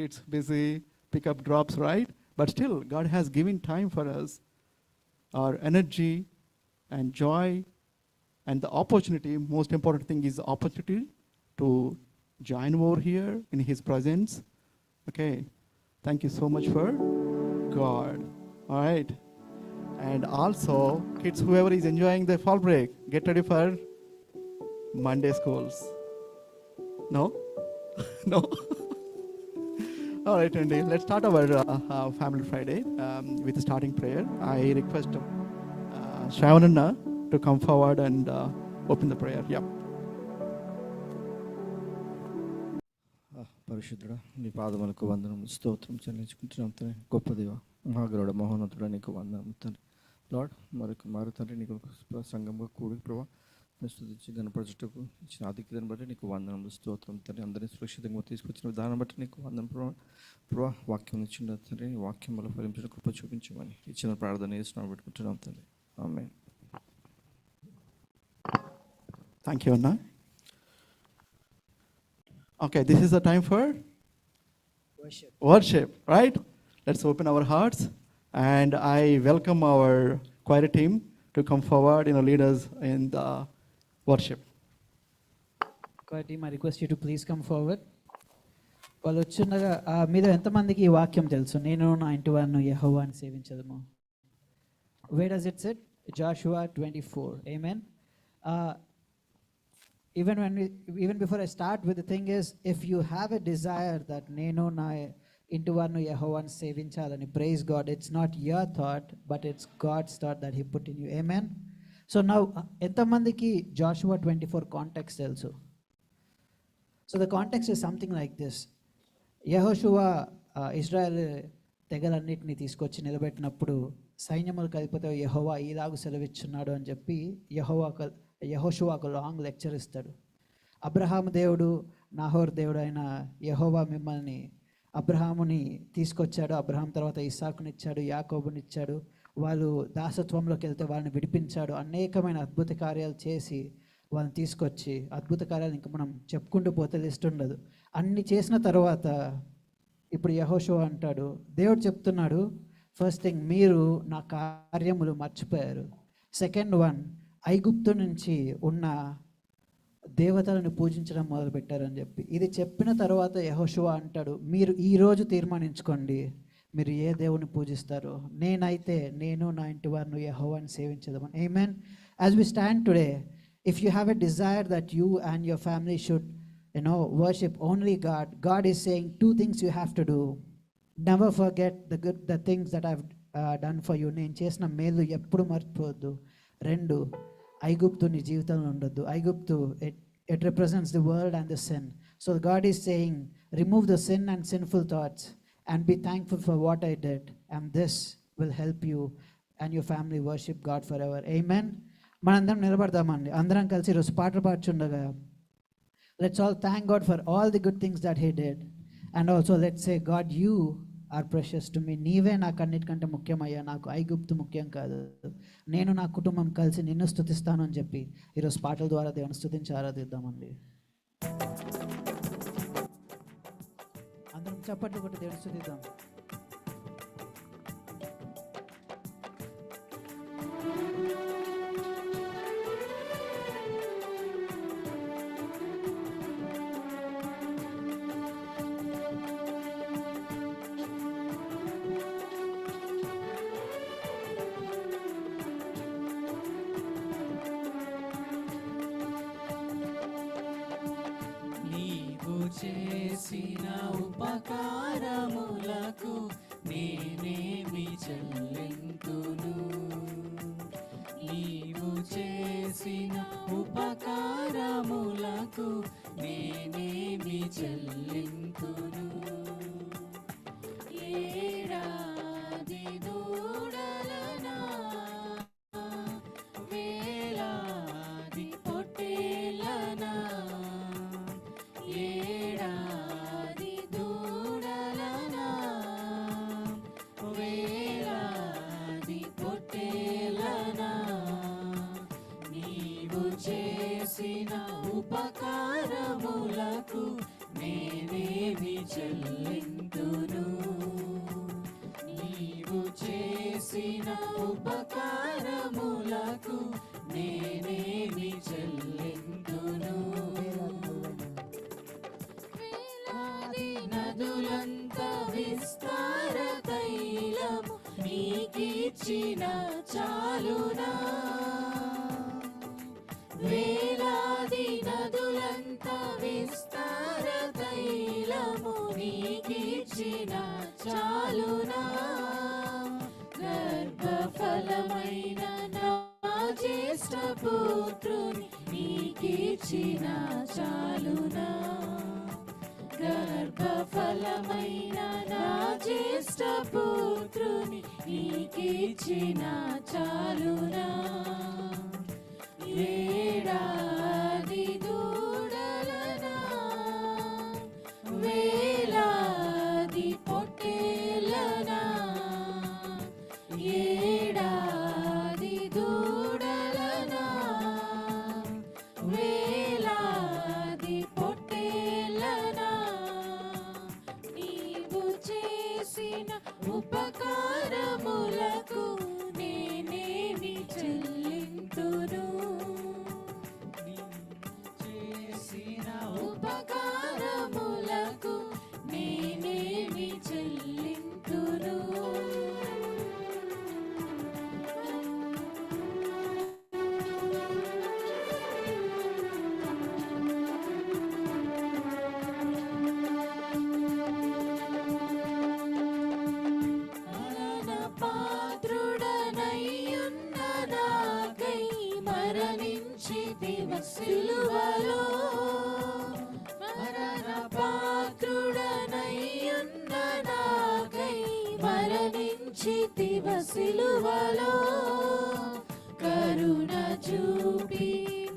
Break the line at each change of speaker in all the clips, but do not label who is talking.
kids busy, pick up drops, right? But still, God has given time for us, our energy and joy and the opportunity. Most important thing is the opportunity to join over here in His presence. Okay, thank you so much for God. All right. And also, kids, whoever is enjoying the fall break, get ready for Monday schools. No? No? All right, Andy, let's start our Family Friday with a starting prayer. I request Shravananna to come forward and open the prayer. Yeah.
పరిశుద్ధుడా నీ పాదములకు వందనము స్తోత్రం చెల్లించుకుంటున్నాం తండ్రి. గొప్ప దేవ మహాగరుడ మహోన్నతుడ నీకు వందనం తండ్రి. లార్డ్ మారు తండ్రి నీకు సంఘంగా కూడి ప్రభా స్తుతించి గణపరచుటకు ఇచ్చిన ఆధిక్యతను బట్టి నీకు వందనములు స్తోత్రం తండ్రి. అందరినీ సురక్షితంగా తీసుకొచ్చిన విధానం బట్టి నీకు వందనం ప్రభా. వాక్యం ఇచ్చిన తండ్రి, వాక్యం వల్ల ఫలించిన కృప చూపించమని ఇచ్చిన ప్రార్థన చేస్తున్నాం పెట్టుకుంటున్నాం తండ్రి. ఆమేన్.
Thank you, Anna. Okay, this is the time for worship, right? Let's open our hearts, and I welcome our choir team to come forward, lead us in the worship.
Choir team, I request you to please come forward. వాళ్ళు వచ్చుండగా మీద ఎంతమందికి ఈ వాక్యం తెలుసు? నేను నా ఇంటి వారిని యెహోవాను సేవించదము. Where does it sit? Joshua 24. Amen. Even before I start with the thing is, if you have a desire that నేను నా ఇంటి వారిని యెహోవాను సేవించాలని, praise God, it's not your thought, but it's God's thought that He put in you. Amen. So now, ఎంతమందికి Joshua 24 context తెలుసు? So the context is something like this. యెహోషువ Israel తెగలన్నిటిని తీసుకొచ్చి నిలబెట్టినప్పుడు సైన్యములకు అధిపతి యెహోవా ఈలాగు సెలవిచ్చున్నాడు అని చెప్పి యెహోషువకు లాంగ్ లెక్చర్ ఇస్తాడు. అబ్రహాము దేవుడు, నాహోర్ దేవుడు అయిన యెహోవా మిమ్మల్ని అబ్రహాముని తీసుకొచ్చాడు. అబ్రహాం తర్వాత ఇస్సాకునిచ్చాడు, యాకోబునిచ్చాడు. వాళ్ళు దాసత్వంలోకి వెళ్తే వాళ్ళని విడిపించాడు. అనేకమైన అద్భుత కార్యాలు చేసి వాళ్ళని తీసుకొచ్చి, అద్భుత కార్యాలు ఇంకా మనం చెప్పుకుంటూ పోతే లిస్ట్ ఉండదు. అన్ని చేసిన తర్వాత ఇప్పుడు యెహోషువ అంటాడు, దేవుడు చెప్తున్నాడు, ఫస్ట్ థింగ్ మీరు నా కార్యములు మర్చిపోయారు. సెకండ్ వన్, ఐగుప్తు నుంచి ఉన్న దేవతలను పూజించడం మొదలుపెట్టారని చెప్పి. ఇది చెప్పిన తర్వాత యెహోషువ అంటాడు, మీరు ఈరోజు తీర్మానించుకోండి మీరు ఏ దేవుని పూజిస్తారో. నేనైతే నేను నా ఇంటి వారిని యెహోవాను సేవించదమని. Amen. As we stand today, if you have a desire that you and your family should worship only God, God is saying two things you have to do. Never forget the things that I've done for you. నేను చేసిన మేలు ఎప్పుడు మర్చిపోవద్దు. రెండు, ఐగుప్తు నీ జీవితంలో ఉండొద్దు. ఐగుప్తు it represents the world and the sin. So God is saying, remove the sin and sinful thoughts and be thankful for what I did, and this will help you and your family worship God forever. Amen. మనందరం నిలబడదామండి. అందరం కలిసి ఈరోజు పాటలు పాడుచుండగా let's all thank God for all the good things that He did, and also let's say, God, you are precious to me. నీవే నాకు అన్నిటికంటే ముఖ్యమయ్యా, నాకు ఐగుప్తు ముఖ్యం కాదు. నేను నా కుటుంబం కలిసి నిన్ను స్తుతిస్తాను అని చెప్పి ఈరోజు పాటల ద్వారా దేవుని స్తుతించి ఆరాధిద్దామండి. అందరం చప్పట్లు కొట్టి దేవుని స్తుతిద్దాం.
చేసిన ఉపకారములకు నేనేమి చెల్లింతును? నీవు చేసిన ఉపకారములకు నేనేమి చెల్లింతును? ఏడాది దూడలనా, వేలాది పొట్టేలనా, ఏడాది దూడలనా, వేలాది పొట్టేలనా, నీవు చేసిన ఉపకారములకు నేనేమి చెల్లింతును? చాలునా వేలాది నదులంత విస్తార తైలము నీకిచ్చిన చాలునా గర్భఫలమైన నా జ్యేష్ఠ పుత్రుని నీకిచ్చిన చాలునా గర్భఫలమైన నా జ్యేష్ఠ పుత్రుని నీకిచ్చిన చాలునా వేడాది దూడలనా వేలాది పొట్టేలనా ఏడాది దూడలనా వేలాది పొట్టేలనా నీవు చేసిన ఉపకారములకు నేనేమి చెల్లింతును చేసిన ఉపకారములకు నేనేమి చెల్లింతును మరణ పాత్రుడనయ్యున్న నాకై మరణించితివ సిలువలో మరణ పాత్రుడనయ్యున్న నాకై మరణించితివ సిలువలో కరుణ చూపి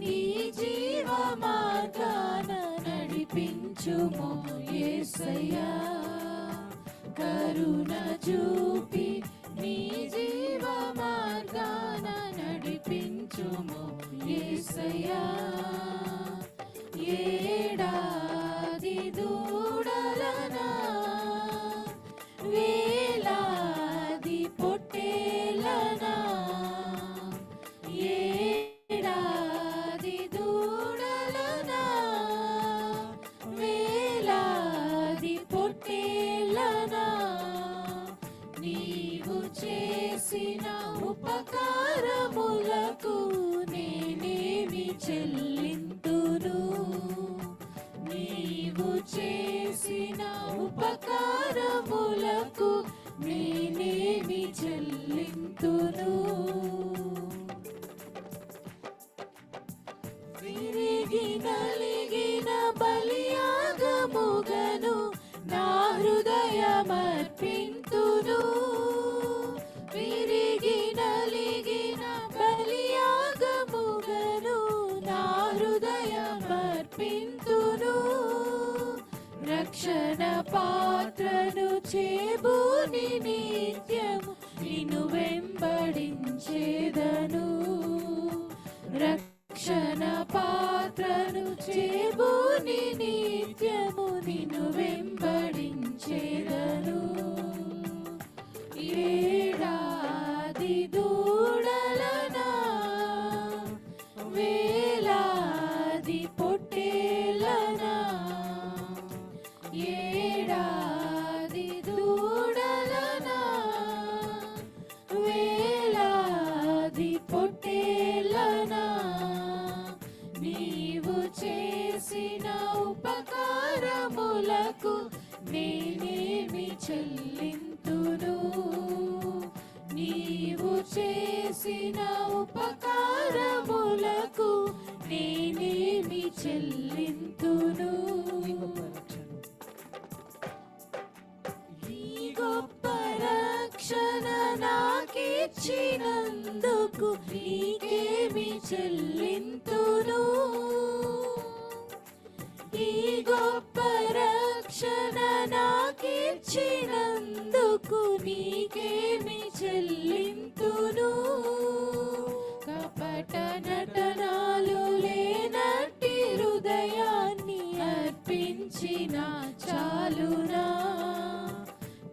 నీ జీవ మార్గాన నడిపించుమో యేసయ్యా కరుణ చూపి నీ జీవ మార్గాన నడిపించుమో యేసయ్యా ఏడాది దూడలనా వేలాది పొట్టేలనా ఏడాది దూడలనా వేలాది పొట్టేలనా నీవు చేసిన ఉపకారములకు నేనేమి చెల్లింతును నీవు చేసిన ఉపకారములకు నేనేమి చెల్లింతును విరిగి నలిగిన బలియాగముగను నా హృదయమర్పింతును విరిగి నలిగిన బలియాగముగను నా హృదయమర్పింతును రక్షణ పాత్రను చేబూని నిత్యము నిన్ను వెంబడించేదను రక్షణ పాత్రను చేబూని నిత్యము నిన్ను వెంబడించేదను ఏడాది దూడలనా వేలాది పొట్టేలనా ఏడాది దూడలనా వేలాది పొట్టేలనా నీవు చేసిన ఉపకారములకు నేనేమి చెల్లింతును నీవు చేసిన ఉపకారములకు నేనేమి చెల్లింతును ఈ గొప్ప రక్షణ నాకిచ్చినందుకు నీకేమి చెల్లింతును ఈ గొప్ప రక్షణ నాకిచ్చినందుకు నీకేమి చెల్లింతును కపట నటనాలు లేనట్టి హృదయాన్ని అర్పించిన చాలునా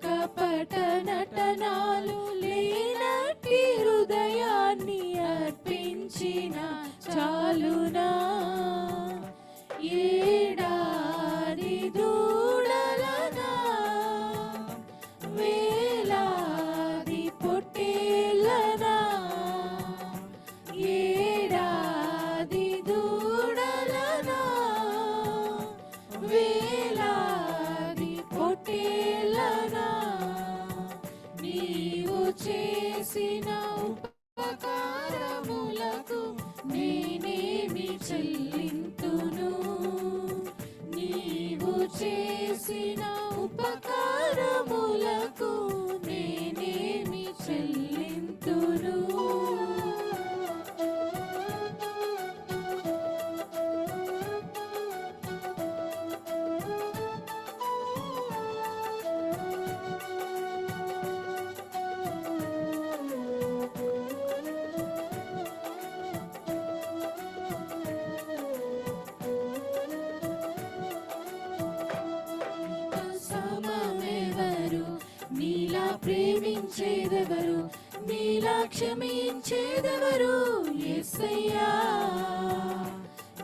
కపట నటనాలు లేనట్టి హృదయాన్ని అర్పించిన చాలునా ఏడాది దూడలనా వేలాది పొట్టేలనా నేనేమి చెల్లింతును నీవు చేసిన ఉపకారములకు నేనేమి చెల్లింతును సమమెవరు నీలా ప్రేమించేదెవరు నీలా క్షమించేదెవరు యేసయ్యా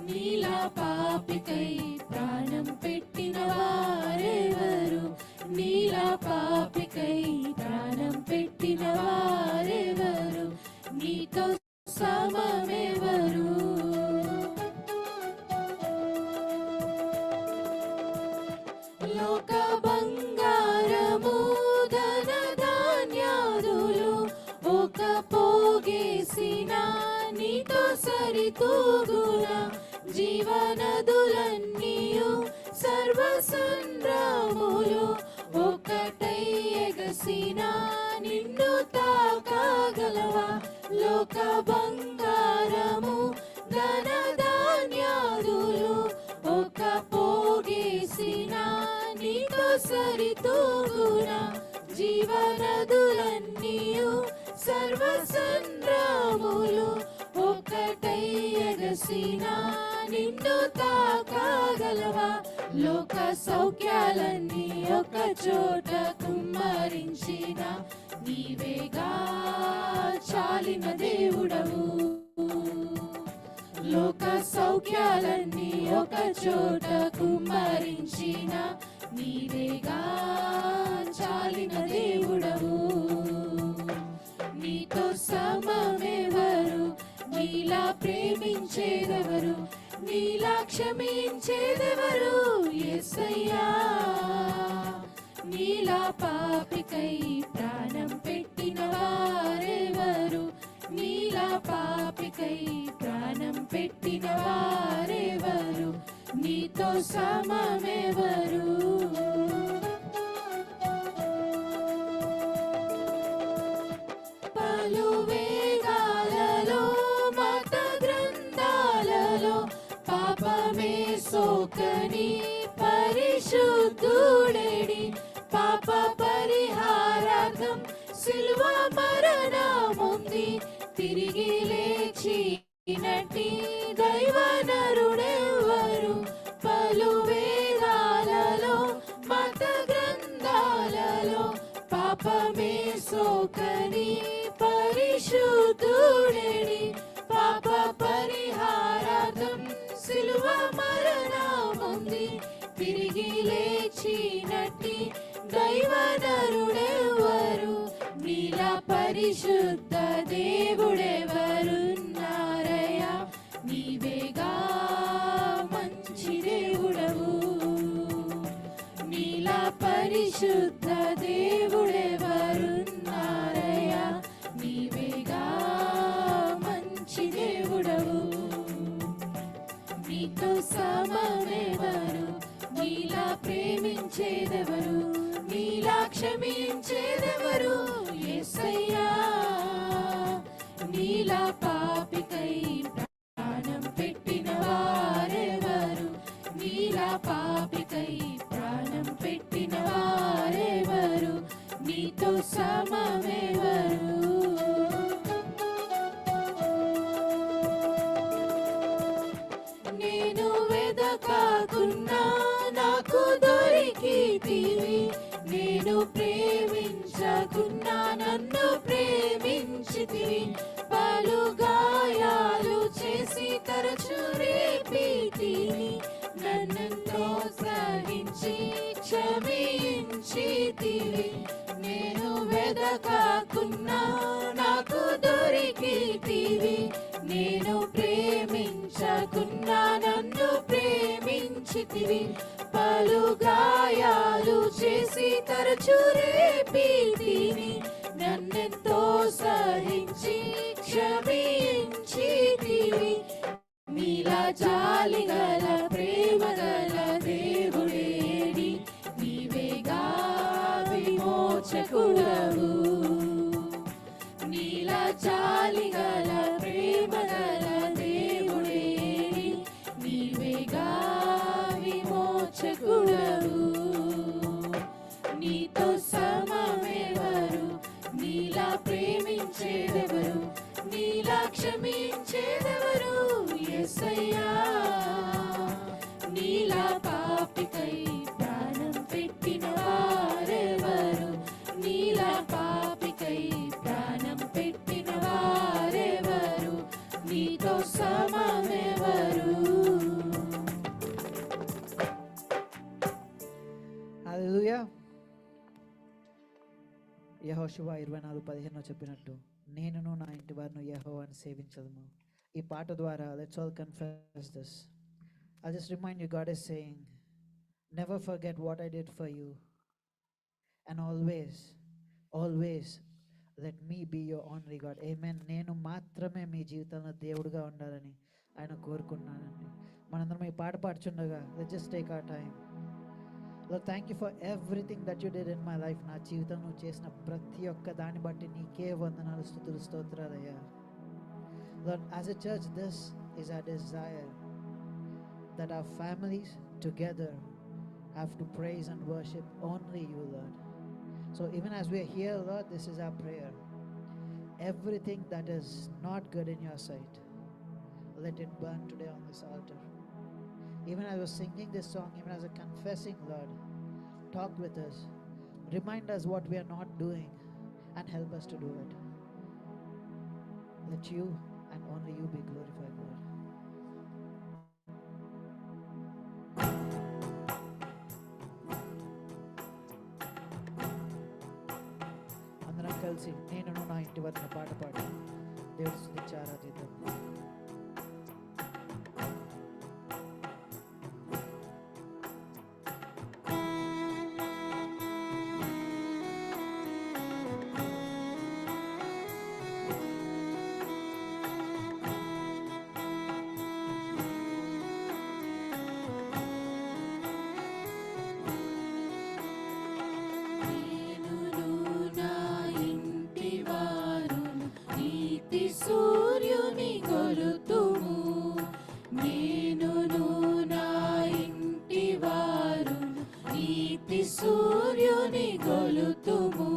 నీలా పాపికై ప్రాణం పెట్టిన వారెవరు నీలా పాపికై ప్రాణం పెట్టిన వారెవరు నీతో సమమెవరు లోక బంగారము ధన ధాన్యాదులు ఒక పోగేసిన నీతో సరితూగున జీవనదులన్నీయు సర్వ సంద్రములు ఒకటై ఎగసిన నిన్ను తాకగలవా లోక బంగారము ధన ధాన్యాదులు ఒక పోగేసిన నీతో సరితూగున జీవనదులన్నీయు సర్వ సంద్రములు ఒకటై ఎగసిన నిన్ను తాకగలవా లోక సౌఖ్యాలన్నీ ఒక చోట కుమ్మరించిన నీవేగా చాలిన దేవుడవు లోక సౌఖ్యాలన్నీ ఒక చోట కుమ్మరించిన నీవేగా చాలిన దేవుడవు నీతో సమమెవరు నీలా ప్రేమించేదెవరు నీలా క్షమించేదెవరు యేసయ్యా నీలా పాపికై ప్రాణం పెట్టిన వారెవరు నీలా పాపికై ప్రాణం పెట్టిన వారెవరు నీతో సమమెవరు పలు వేదాలలో మత గ్రంథాలలో పాపమే సోకని పరిశుద్ధుడేడి పాప పరిహారార్థం సిలువ మరణముంది తిరిగి లేచినట్టి దైవనరుడెవ్వరు పలు వేదాలలో మత గ్రంథాలలో పాపమే సోకని పరిశుద్ధుడేడి పాప పరిహారార్థం సిలువ మరణముంది తిరిగి లేచినట్టి దైవనరుడెవ్వరు నీలా పరిశుద్ధ దేవుడెవరున్నారయ్యా నీవేగా మంచి దేవుడవు నీలా పరిశుద్ధ దేవుడెవరున్నారయ్యా నీవేగా మంచి దేవుడవు నీతో సమమెవరు నీలా ప్రేమించేదెవరు నీలా క్షమించేదెవరు యేసయ్యా నీలా పాపికై ప్రాణం పెట్టిన వారెవరు నీలా పాపికై ప్రాణం పెట్టిన వారెవరు నీతో సమమెవరు నేను వెదకాకున్నా నాకు దొరికితివి నేను ప్రేమించకున్నా నన్ను ప్రేమించితివి పలు గాయాలు చేసి తరచు రేపితిని నన్నెంతో సహించి క్షమించితివి నేను వెదకాకున్నా నాకు దొరికితివి నేను ప్రేమించకున్నా నన్ను ప్రేమించితివి పలు గాయాలు చేసి తరచు రేపితిని నన్నెంతో సహించి క్షమించితివి జాలిగల ప్రేమగల దేవుడేడి నీవేగా విమోచకుడవు నీలా జాలిగల ప్రేమగల దేవుడేడి నీవేగా విమోచకుడవు నీతో సమమెవరు నీలా ప్రేమించేదెవరు నీలా క్షమించేదెవరు యేసయ్యా నీలా పాపికై ప్రాణం పెట్టిన వారెవరు నీలా పాపికై ప్రాణం పెట్టిన వారెవరు నీతో సమమెవరు
హల్లెలూయా. యెహోషువ 24:15 చెప్పినట్టు నేనును నా ఇంటి వారిని యెహోవాను సేవించదము. ఈ పాట ద్వారా let's all confess this. I just remind you God is saying never forget what I did for you and always let me be your only God. Amen. నేను మాత్రమే మీ జీవితంలో దేవుడుగా ఉండాలని ఆయన కోరుకున్నానండి. మనందరం ఈ పాట పాడుచుండగా let's just take our time. Lord, thank you for everything that you did in my life. నా జీవితం నువ్వు చేసిన ప్రతి ఒక్క దాన్ని బట్టి నీకే వందనాలు స్తుతులు స్తోత్రాలయ్యా. Lord, as a church, this is our desire that our families together have to praise and worship only you, Lord. So even as we are here, Lord, this is our prayer. Everything that is not good in your sight, let it burn today on this altar. Even as I was singing this song, even as I was confessing, Lord, talk with us. Remind us what we are not doing and help us to do it. Let you and only you be glorified, Lord. అందరం కలిసి నేను నా ఇంటి వద్ద పాట పాడి దేవుడి స్తుతించి ఆరాధిద్దాం.
సూర్యుని కొలుతుము నేనును నా ఇంటి వారును నీతి సూర్యుని కొలుతుము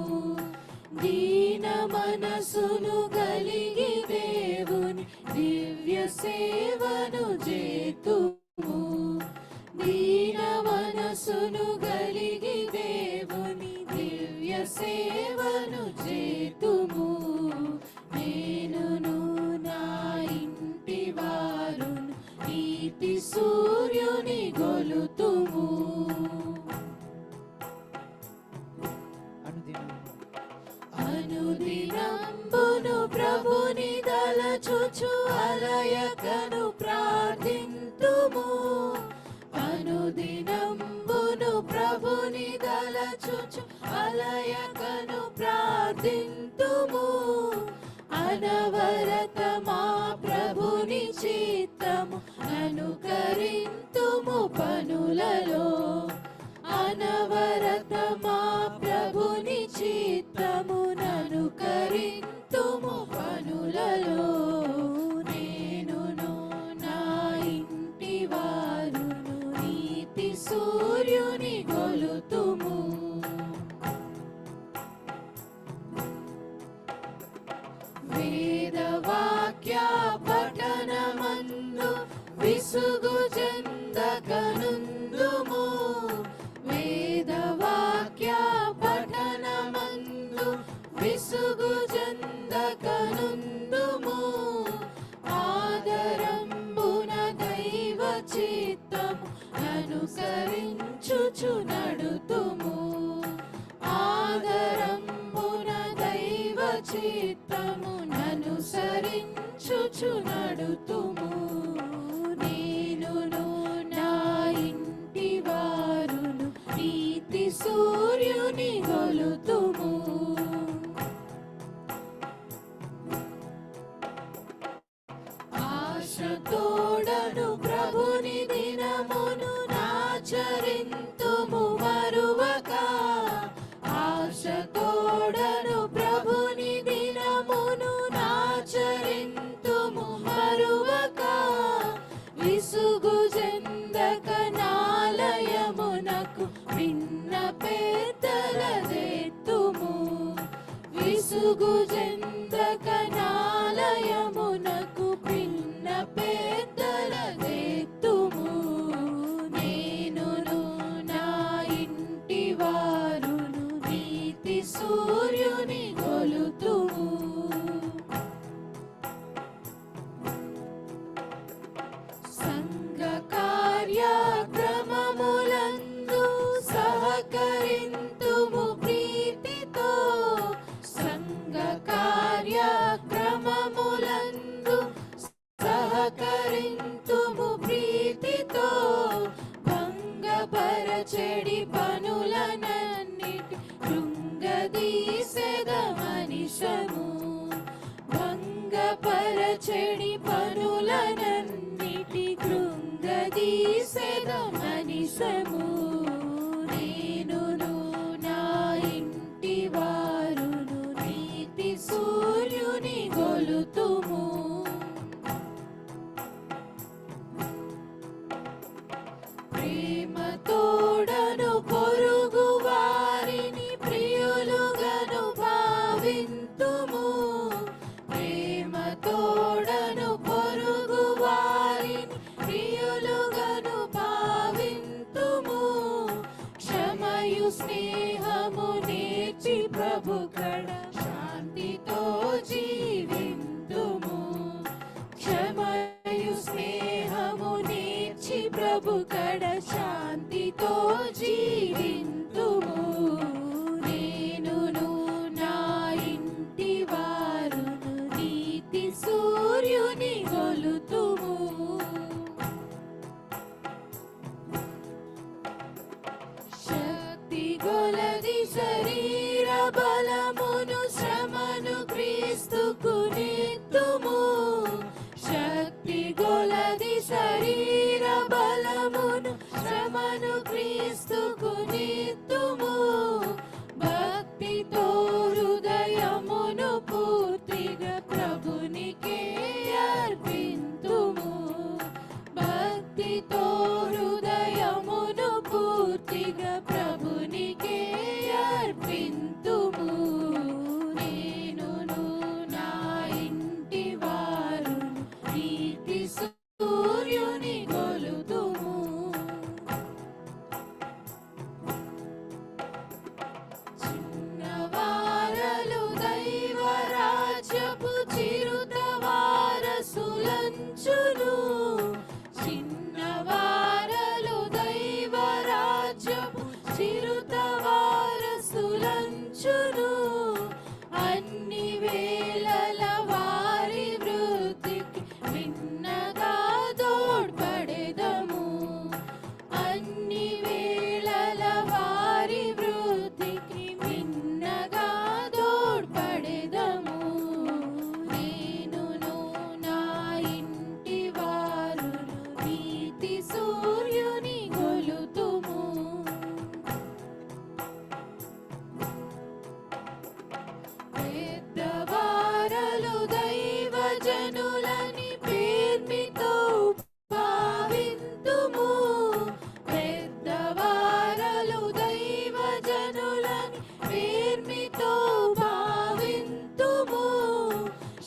దీన మనసును కలిగి దేవుని దివ్య సేవను చేతుము దీన మనసును కలిగి దేవుని దివ్య సేవను చేతుము నేనును నా ఇంటి వారును నీతి సూర్యుని గొలుతుము అనుదినంబును ప్రభుని దలచుచు అలయకను ప్రార్థింతుము అనుదినంబును ప్రభుని దలచుచు అలయకను ప్రార్థింతుము అనవరత మా ప్రభుని చిత్తము అనుకరింతుము పనులలో అనవరత మా ప్రభుని చిత్తము అనుకరింతుము పనులలో నేనును నా ఇంటి వారును నీతి సూర్యుని గొలుతుము వేదవాక్య పఠనమందు విసుగు చెందకనుందుము వేదవాక్య పఠనమందు విసుగు చెందకనుందుము ఆదరంబున దైవ చిత్తము అనుసరించుచు నడుతుము ఆదరంబున దైవ చిత్తము అనుసరించుచు నడుతుము నేనును నా ఇంటి వారును నీతి సూర్యుని గొలుతుము ఆశతోడను ఆచరింతుము మరువక, ఆశతోడను ప్రభుని దినమును నాచరింతుము మరువక, విసుగు చెందక నాలయమునకు భిన్న పెద్దలదెత్తుము, విసుగు చెందక నాలయమునకు భిన్న పెద్దలదెత్తుము. నేనును నా ఇంటి వారును నీతి సూర్యుని గొలుతుము. సంఘ కార్యక్రమములందు సహకరింతుము ప్రీతితో, సంఘ కార్యక్రమములందు సహకరింతుము ప్రీతితో, భంగపరచెడి పనులనన్నిటి కృంగదీసెద మనిషము, భంగపరచెడి పనులనన్నిటి కృంగదీసెద మనిషము. నేనును నా ఇంటి వారును నీతి సూర్యుని గొలుతుము. ప్రేమతోడను పొరుగు వారిని ప్రియులుగను భావింతుము, ప్రేమతోడను పొరుగు వారిని ప్రియులుగను భావింతుము, క్షమయు స్నేహము నేర్చి ప్రభు కడ శాంతితో జీవింతుము, క్షమయు స్నేహము నేర్చి ప్రభు కడ శాంతితో జీవింతుము. నేనును నా ఇంటి వారును నీతి సూర్యుని గొలుతుము. శక్తి గొలది శరీర బలమును శ్రమను క్రీస్తుకు నిత్తుము, శక్తి గొలది శరీర బలమును శ్రమను క్రీస్తుకు నిత్తుము, భక్తితో హృదయమును పూర్తిగా ప్రభునికే అర్పింతుము, భక్తితో హృదయమును పూర్తిగా ప్రభునికే అర్పింతుము. నేనును నా ఇంటి వారును నీతి సూర్యుని గొలుతుము. చిన్నవారలు దైవరాజ్యపు చిరుత వారసులంచును, చిన్నవారలు దైవరాజ్యపు చిరుత వారసులంచును, అన్ని వేళల వారి వృద్ధికి మిన్నగా తోడ్పడెదము, అన్ని వేళల వారి వృద్ధికి మిన్నగా తోడ్పడెదము. నేనును నా ఇంటి వారును నీతి సూర్యుని గొలుతుము. పెద్దవారలు దైవజనులని పేర్మితో భావింతుము, పెద్దవారలు దైవజనులని పేర్మితో భావింతుము,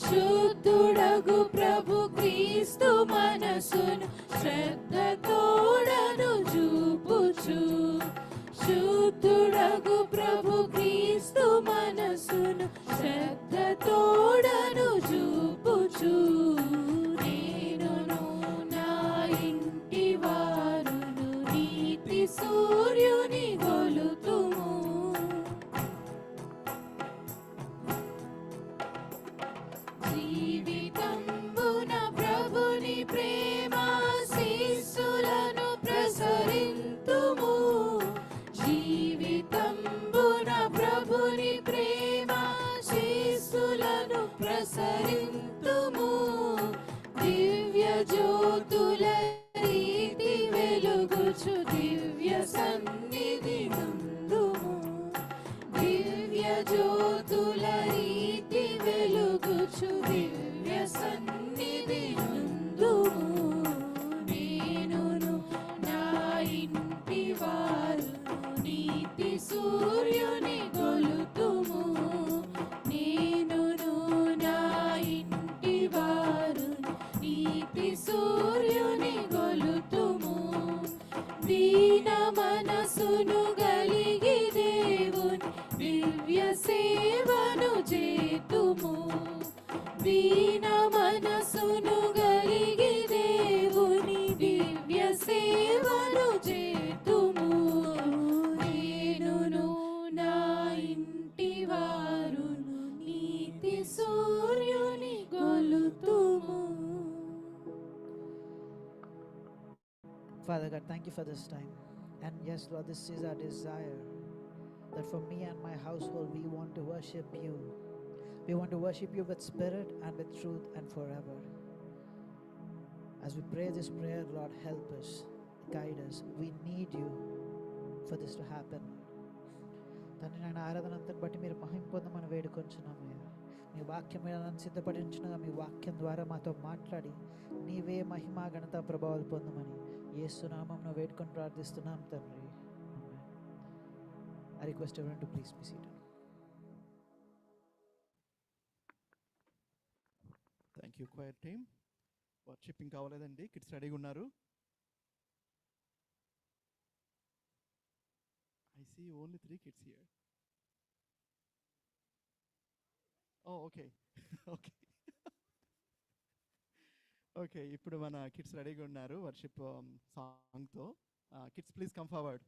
శుద్ధుడగు ప్రభు క్రీస్తు మనసును శ్రద్ధతోడను చూపుచు, శుద్ధుడగు ప్రభు క్రీస్తు మనసును శ్రద్ధతోడను చూపుచు. నేనును నా ఇంటి వారును నీతి సూర్యుని గొలుతుము. జీవితంబున ప్రభుని ప్రేమ శిస్సులను ప్రసరింతుము, జీవితంబున ప్రభుని ప్రేమ శిస్సులను ప్రసరింతుము, దివ్య జ్యోతుల రీతి వెలుగుచు దివ్య
Father God, thank you for this time. And yes, Lord, this is our desire that for me and my household, we want to worship you. We want to worship you with spirit and with truth and forever. As we pray this prayer, Lord, help us, guide us. We need you for this to happen. తండ్రి నాయన ఆరాధన అంతని బట్టి మీరు మహిమ పొందమని వేడుకొంచున్నామయ్యా. మీ వాక్యం మీద నన్ను సిద్ధపడించునుగా మీ వాక్యం ద్వారా మాతో మాట్లాడి నీవే మహిమ ఘనత ప్రభావాలు పొందమని యేసు నామమున వేడుకొని ప్రార్థిస్తున్నాం తండ్రి. I request everyone to please be seated.
Thank you choir team. Worshipping కావలేదండి, కిడ్స్ రెడీగా ఉన్నారు. I see only 3 kids here. Oh, okay. Okay. Okay, ఇప్పుడు మన కిడ్స్ రెడీగా ఉన్నారు వర్షిప్ సాంగ్తో. Kids please come forward.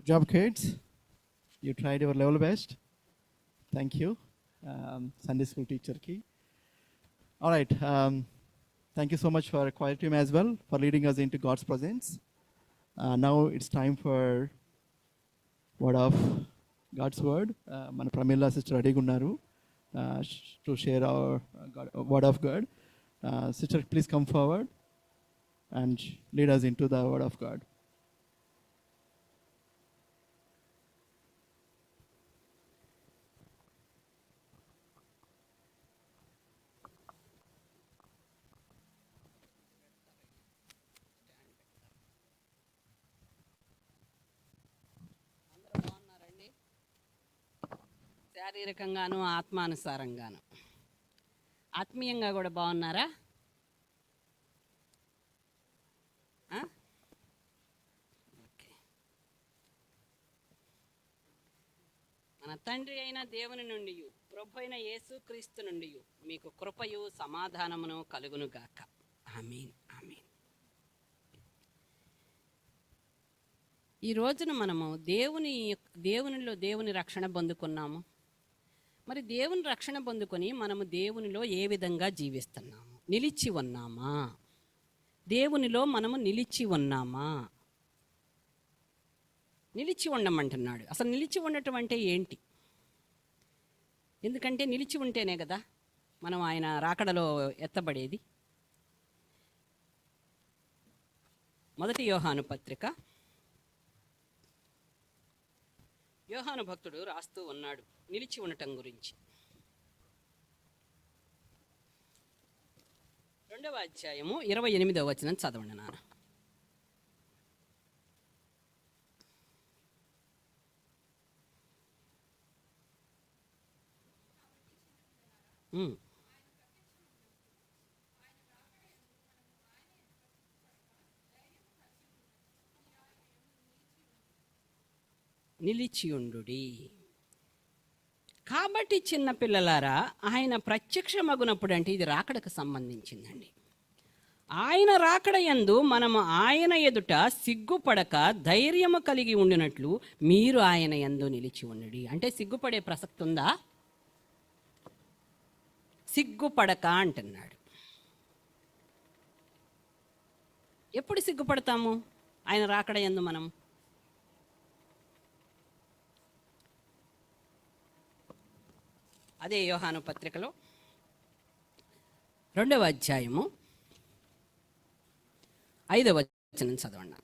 Good job, kids. You tried your level best. Thank you, Sunday school teacher ki. All right. Thank you so much for choir team as well for leading us into God's presence. Now it's time for word of God's word. మన Pramila sister రెడీగా ఉన్నారు to share our word of God. Sister, please come forward and lead us into the word of God.
బాగున్నారండి, శారీరకంగాను ఆత్మానుసారంగాను. ఆత్మీయంగా కూడా బాగున్నారా? Okay. మన తండ్రి అయిన దేవుని నుండి, ప్రభు అయిన యేసుక్రీస్తు నుండి మీకు కృపయు సమాధానమును కలుగునుగాక. ఆమేన్, ఆమేన్. ఈ రోజున మనము దేవుని రక్షణ పొందుకున్నాము. మరి దేవుని రక్షణ పొందుకొని మనము దేవునిలో ఏ విధంగా జీవిస్తున్నాము? నిలిచి ఉన్నామా? దేవునిలో మనము నిలిచి ఉన్నామా? నిలిచి ఉండమంటున్నాడు. అసలు నిలిచి ఉండటం అంటే ఏంటి? ఎందుకంటే నిలిచి ఉంటేనే కదా మనం ఆయన రాకడలో ఎత్తబడేది. మొదటి యోహాను పత్రిక, యోహాను భక్తుడు రాస్తూ ఉన్నాడు నిలిచి ఉండటం గురించి. 2వ అధ్యాయము 28వ వచనం చదవండి నాన్న. నిలిచియుండుడి. కాబట్టి చిన్న పిల్లలారా, ఆయన ప్రత్యక్షమగునప్పుడు, అంటే ఇది రాకడకు సంబంధించిందండి. ఆయన రాకడ యందు మనము ఆయన ఎదుట సిగ్గుపడక ధైర్యము కలిగి ఉండినట్లు మీరు ఆయన యందు నిలిచి ఉండుడి. అంటే సిగ్గుపడే ప్రసక్తి ఉందా? సిగ్గుపడక అంటున్నాడు. ఎప్పుడు సిగ్గుపడతాము? ఆయన రాకడ యందు మనం. అదే యోహాను పత్రికలో 2వ అధ్యాయము 5వ వచనం చదవండి.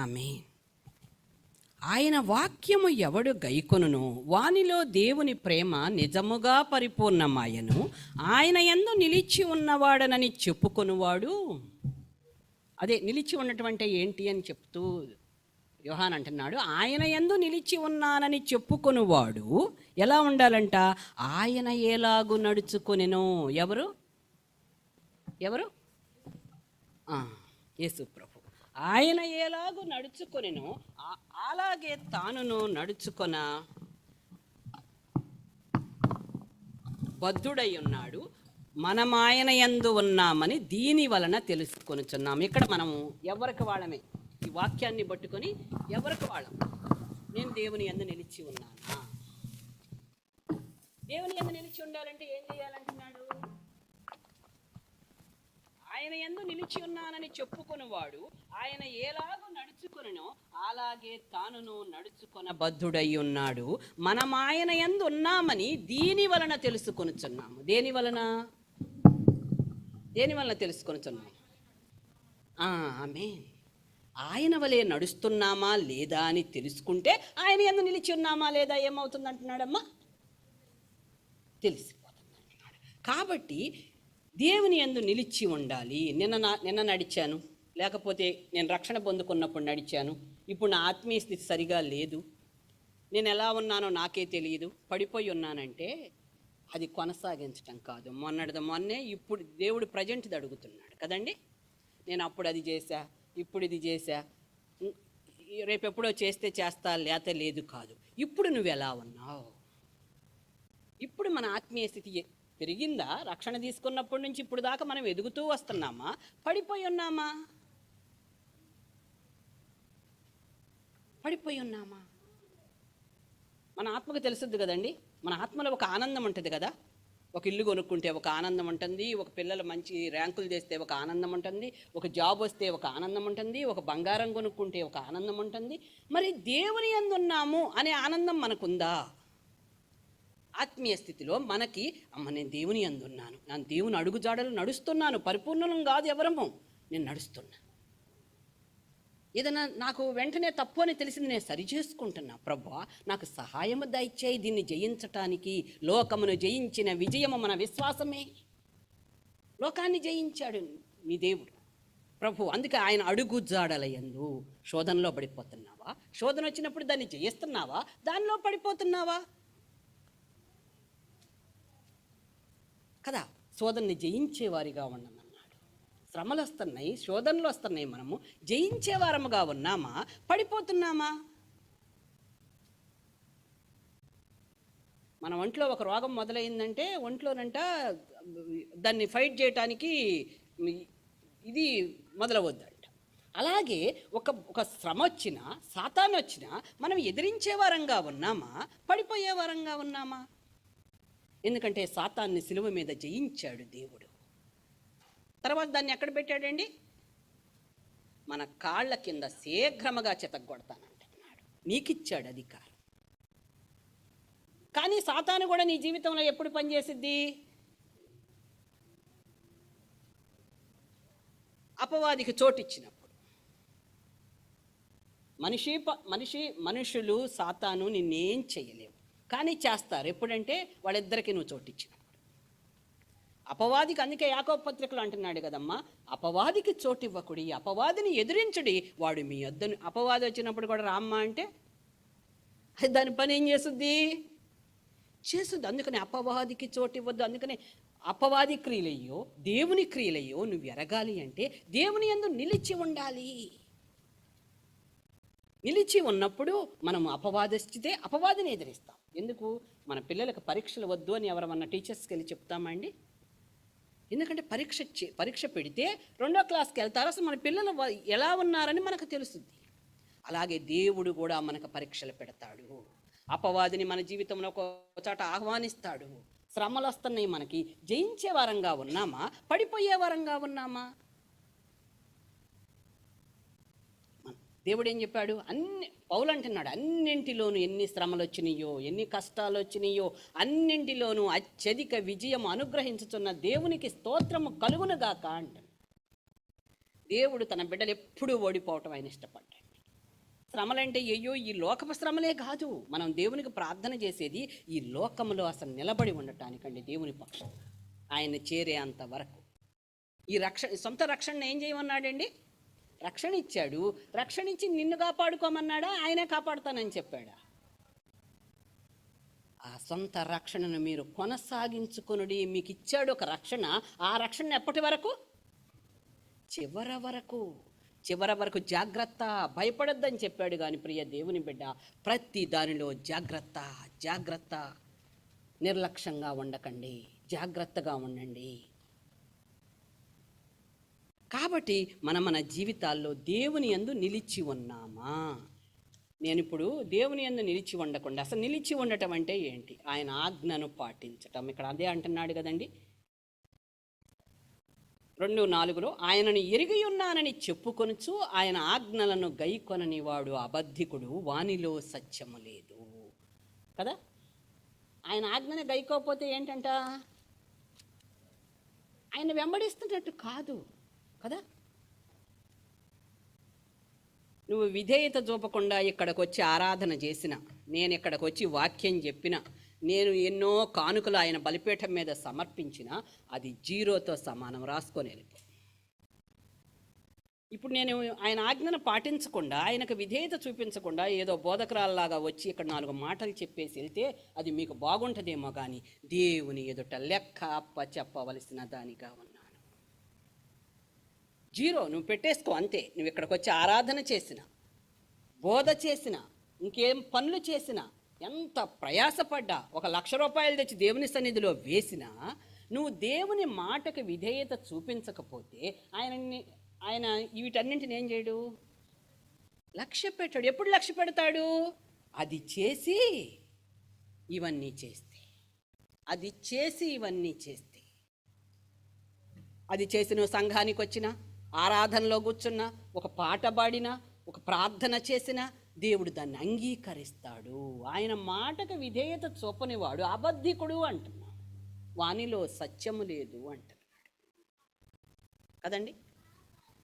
ఆమేన్. ఆయన వాక్యము ఎవడు గైకొనును వానిలో దేవుని ప్రేమ నిజముగా పరిపూర్ణమాయను. ఆయన యందు నిలిచి ఉన్నవాడనని చెప్పుకొనువాడు. అదే నిలిచి ఉన్నటువంటి ఏంటి అని చెప్తూ యోహాన్ అంటున్నాడు, ఆయన యందు నిలిచి ఉన్నానని చెప్పుకొనువాడు ఎలా ఉండాలంట? ఆయన ఎలాగు నడుచుకొనెను. ఎవరు? యేసు ప్రభు. ఆయన ఎలాగు నడుచుకొనెను అలాగే తానును నడుచుకొన బద్ధుడై ఉన్నాడు. మనం ఆయన యందు ఉన్నామని దీని వలన తెలుసుకొనుచున్నాము. ఇక్కడ మనము ఎవరికి వాళ్ళమే, ఈ వాక్యాన్ని పట్టుకొని ఎవరికి వాళ్ళం. నేను దేవుని యందు నిలిచి ఉన్నానా? దేవుని యందు నిలిచి ఉండాలంటే ఏం చేయాలంటున్నాడు? ఆయన యందు నిలిచి ఉన్నానని చెప్పుకొనువాడు ఆయన ఎలాగో నడుచుకొనెనో అలాగే తానును నడుచుకొన బద్ధుడై ఉన్నాడు. మనం ఆయన యందు ఉన్నామని దీని వలన తెలుసుకొనుచున్నాము. దేని వలన తెలుసుకొనుచున్నాము? ఆమేన్. ఆయన వలె నడుస్తున్నామా లేదా అని తెలుసుకుంటే ఆయన యందు నిలిచి ఉన్నామా లేదా ఏమవుతుంది అంటున్నాడమ్మా? తెలిసిపోతుంది అంటున్నాడు. కాబట్టి దేవుని యందు నిలిచి ఉండాలి. నిన్న నడిచాను, లేకపోతే నేను రక్షణ పొందుకున్నప్పుడు నడిచాను, ఇప్పుడు నా ఆత్మీయ స్థితి సరిగా లేదు, నేను ఎలా ఉన్నానో నాకే తెలియదు, పడిపోయి ఉన్నానంటే అది కొనసాగించటం కాదు. మొన్నటిది మొన్నే, ఇప్పుడు దేవుడు ప్రజెంట్ది అడుగుతున్నాడు కదండి. నేను అప్పుడు అది చేశా, ఇప్పుడు ఇది చేశా, రేపు ఎప్పుడో చేస్తే చేస్తా, లేతే లేదు కాదు. ఇప్పుడు నువ్వు ఎలా ఉన్నావు? ఇప్పుడు మన ఆత్మీయ స్థితి పెరిగిందా? రక్షణ తీసుకున్నప్పటి నుంచి ఇప్పుడు దాకా మనం ఎదుగుతూ వస్తున్నామా, పడిపోయి ఉన్నామా? పడిపోయి ఉన్నామా? మన ఆత్మకు తెలుసుద్ది కదండి. మన ఆత్మలో ఒక ఆనందం ఉంటుంది కదా. ఒక ఇల్లు కొనుక్కుంటే ఒక ఆనందం ఉంటుంది, ఒక పిల్లలు మంచి ర్యాంకులు చేస్తే ఒక ఆనందం ఉంటుంది, ఒక జాబ్ వస్తే ఒక ఆనందం ఉంటుంది, ఒక బంగారం కొనుక్కుంటే ఒక ఆనందం ఉంటుంది. మరి దేవుని యందు ఉన్నాము అనే ఆనందం మనకుందా? ఆత్మీయ స్థితిలో మనకి, అమ్మ నేను దేవుని యందు ఉన్నాను, నేను దేవుని అడుగుజాడలు నడుస్తున్నాను, పరిపూర్ణం కాదు ఎవరము, నేను నడుస్తున్నా. ఏదైనా నాకు వెంటనే తప్పు అని తెలిసింది, నేను సరి చేసుకుంటున్నా. ప్రభువా నాకు సహాయము దయచేయి దీన్ని జయించటానికి. లోకమును జయించిన విజయము మన విశ్వాసమే. లోకాన్ని జయించాడు నీ దేవుడు ప్రభు. అందుకే ఆయన అడుగు జాడలయందు. శోధనలో పడిపోతున్నావా? శోధన వచ్చినప్పుడు దాన్ని జయిస్తున్నావా? దానిలో పడిపోతున్నావా? కదా. శోధనని జయించేవారిగా ఉండమన్నాడు. శ్రమలు వస్తున్నాయి, శోధనలు వస్తున్నాయి, మనము జయించేవారముగా ఉన్నామా, పడిపోతున్నామా? మన ఒంట్లో ఒక రోగం మొదలైందంటే ఒంట్లోనంట దాన్ని ఫైట్ చేయటానికి ఇది మొదలవద్దంట. అలాగే ఒక శ్రమ వచ్చినా, సాతాను వచ్చినా మనం ఎదిరించేవారంగా ఉన్నామా, పడిపోయేవారంగా ఉన్నామా? ఎందుకంటే సాతాన్ని సిలువ మీద జయించాడు దేవుడు. తర్వాత దాన్ని ఎక్కడ పెట్టాడండి? మన కాళ్ళ కింద శీఘ్రముగా చితగ్గొడతానంటున్నాడు. నీకిచ్చాడు అధికారం. కానీ సాతాను కూడా నీ జీవితంలో ఎప్పుడు పనిచేసిద్ది? అపవాదికి చోటిచ్చినప్పుడు. మనుషులు సాతాను నిన్నేం చేయలేవు, కానీ చేస్తారు. ఎప్పుడంటే వాళ్ళిద్దరికీ నువ్వు చోటిచ్చినప్పుడు. అపవాదికి, అందుకే యాకోబు పత్రికలు అంటున్నాడు కదమ్మా, అపవాదికి చోటు ఇవ్వకుడి, అపవాదిని ఎదిరించుడి, వాడు మీ వద్దను. అపవాది వచ్చినప్పుడు కూడా రామ్మ అంటే దాని పని ఏం చేస్తుంది? అందుకని అపవాదికి చోటు ఇవ్వద్దు. అందుకని అపవాది క్రియలయ్యో దేవుని క్రియలయ్యో నువ్వు ఎరగాలి అంటే దేవుని యందు నిలిచి ఉండాలి. నిలిచి ఉన్నప్పుడు మనం అపవాదిస్తే అపవాదిని ఎదిరిస్తాం. ఎందుకు? మన పిల్లలకు పరీక్షలు వద్దు అని ఎవరమన్నా టీచర్స్కి వెళ్ళి చెప్తామా అండి? ఎందుకంటే పరీక్ష పెడితే 2వ క్లాస్కి వెళ్తారు, అసలు మన పిల్లలు ఎలా ఉన్నారని మనకు తెలుస్తుంది. అలాగే దేవుడు కూడా మనకు పరీక్షలు పెడతాడు. అపవాదిని మన జీవితంలో ఒక చోట ఆహ్వానిస్తాడు. శ్రమలు వస్తున్నాయి, మనకి జయించే వారంగా ఉన్నామా, పడిపోయే వారంగా ఉన్నామా? దేవుడు ఏం చెప్పాడు? పౌలు అంటున్నాడు, అన్నింటిలోనూ ఎన్ని శ్రమలు వచ్చినాయో, ఎన్ని కష్టాలు వచ్చినాయో, అన్నింటిలోనూ అత్యధిక విజయం అనుగ్రహించుతున్న దేవునికి స్తోత్రము కలుగునుగాక అంటాడు. దేవుడు తన బిడ్డలు ఎప్పుడూ ఓడిపోవటం ఆయన ఇష్టపడ్డాడు. శ్రమలంటే అయ్యో ఈ లోకపు శ్రమలే కాదు, మనం దేవునికి ప్రార్థన చేసేది ఈ లోకములో అసలు నిలబడి ఉండటానికండి. దేవుని పక్షం ఆయన చేరే అంత వరకు ఈ సొంత రక్షణ ఏం చేయమన్నాడండి? రక్షణ ఇచ్చాడు. రక్షణ ఇచ్చి నిన్ను కాపాడుకోమన్నాడా? ఆయనే కాపాడుతానని చెప్పాడా? ఆ సొంత రక్షణను మీరు కొనసాగించుకొనుడి. మీకు ఇచ్చాడు ఒక రక్షణ. ఆ రక్షణ ఎప్పటి వరకు? చివరి వరకు జాగ్రత్త, భయపడొద్దని చెప్పాడు. కానీ ప్రియ దేవుని బిడ్డ, ప్రతి దానిలో జాగ్రత్త. నిర్లక్ష్యంగా ఉండకండి, జాగ్రత్తగా ఉండండి. కాబట్టి మన జీవితాల్లో దేవుని యందు నిలిచి ఉన్నామా? నేను ఇప్పుడు దేవుని యందు నిలిచి ఉండకుండా, అసలు నిలిచి ఉండటం అంటే ఏంటి? ఆయన ఆజ్ఞను పాటించటం. ఇక్కడ అదే అంటున్నాడు కదండి 2:4 ఆయనను ఎరిగి ఉన్నానని చెప్పుకొనుచు ఆయన ఆజ్ఞలను గైకొనని వాడు అబద్ధికుడు, వానిలో సత్యము లేదు. కదా. ఆయన ఆజ్ఞను గైకోకపోతే ఏంటంట? ఆయన వెంబడిస్తున్నట్టు కాదు కదా. నువ్వు విధేయత చూపకుండా ఇక్కడికి వచ్చి ఆరాధన చేసిన, నేను ఇక్కడికి వచ్చి వాక్యం చెప్పిన, నేను ఎన్నో కానుకలు ఆయన బలిపీఠం మీద సమర్పించిన, అది 0తో సమానం. రాసుకొని వెళ్ళిపో. ఇప్పుడు నేను ఆయన ఆజ్ఞను పాటించకుండా, ఆయనకు విధేయత చూపించకుండా ఏదో బోధకురాల్లాగా వచ్చి ఇక్కడ 4 మాటలు చెప్పేసి వెళ్తే అది మీకు బాగుంటుందేమో కానీ దేవుని ఎదుట లెక్క అప్ప చెప్పవలసిన దానిగా ఉన్నాను. జీరో నువ్వు పెట్టేసుకో అంతే. నువ్వు ఇక్కడికి వచ్చి ఆరాధన చేసిన, బోధ చేసిన, ఇంకేం పనులు చేసినా, ఎంత ప్రయాసపడ్డా, 1,00,000 రూపాయలు తెచ్చి దేవుని సన్నిధిలో వేసినా నువ్వు దేవుని మాటకు విధేయత చూపించకపోతే ఆయన వీటన్నింటిని ఏం చేయడు? లక్ష్య పెట్టాడు. ఎప్పుడు లక్ష్య పెడతాడు? అది చేసి ఇవన్నీ చేస్తే, అది చేసి ఇవన్నీ చేస్తే. అది చేసి నువ్వు సంఘానికి వచ్చినా, ఆరాధనలో కూర్చున్నా, ఒక పాట పాడినా, ఒక ప్రార్థన చేసినా దేవుడు దాన్ని అంగీకరిస్తాడు. ఆయన మాటకు విధేయత చూపనివాడు అబద్ధికుడు అంటున్నాడు. వానిలో సత్యము లేదు అంటున్నాడు కదండి.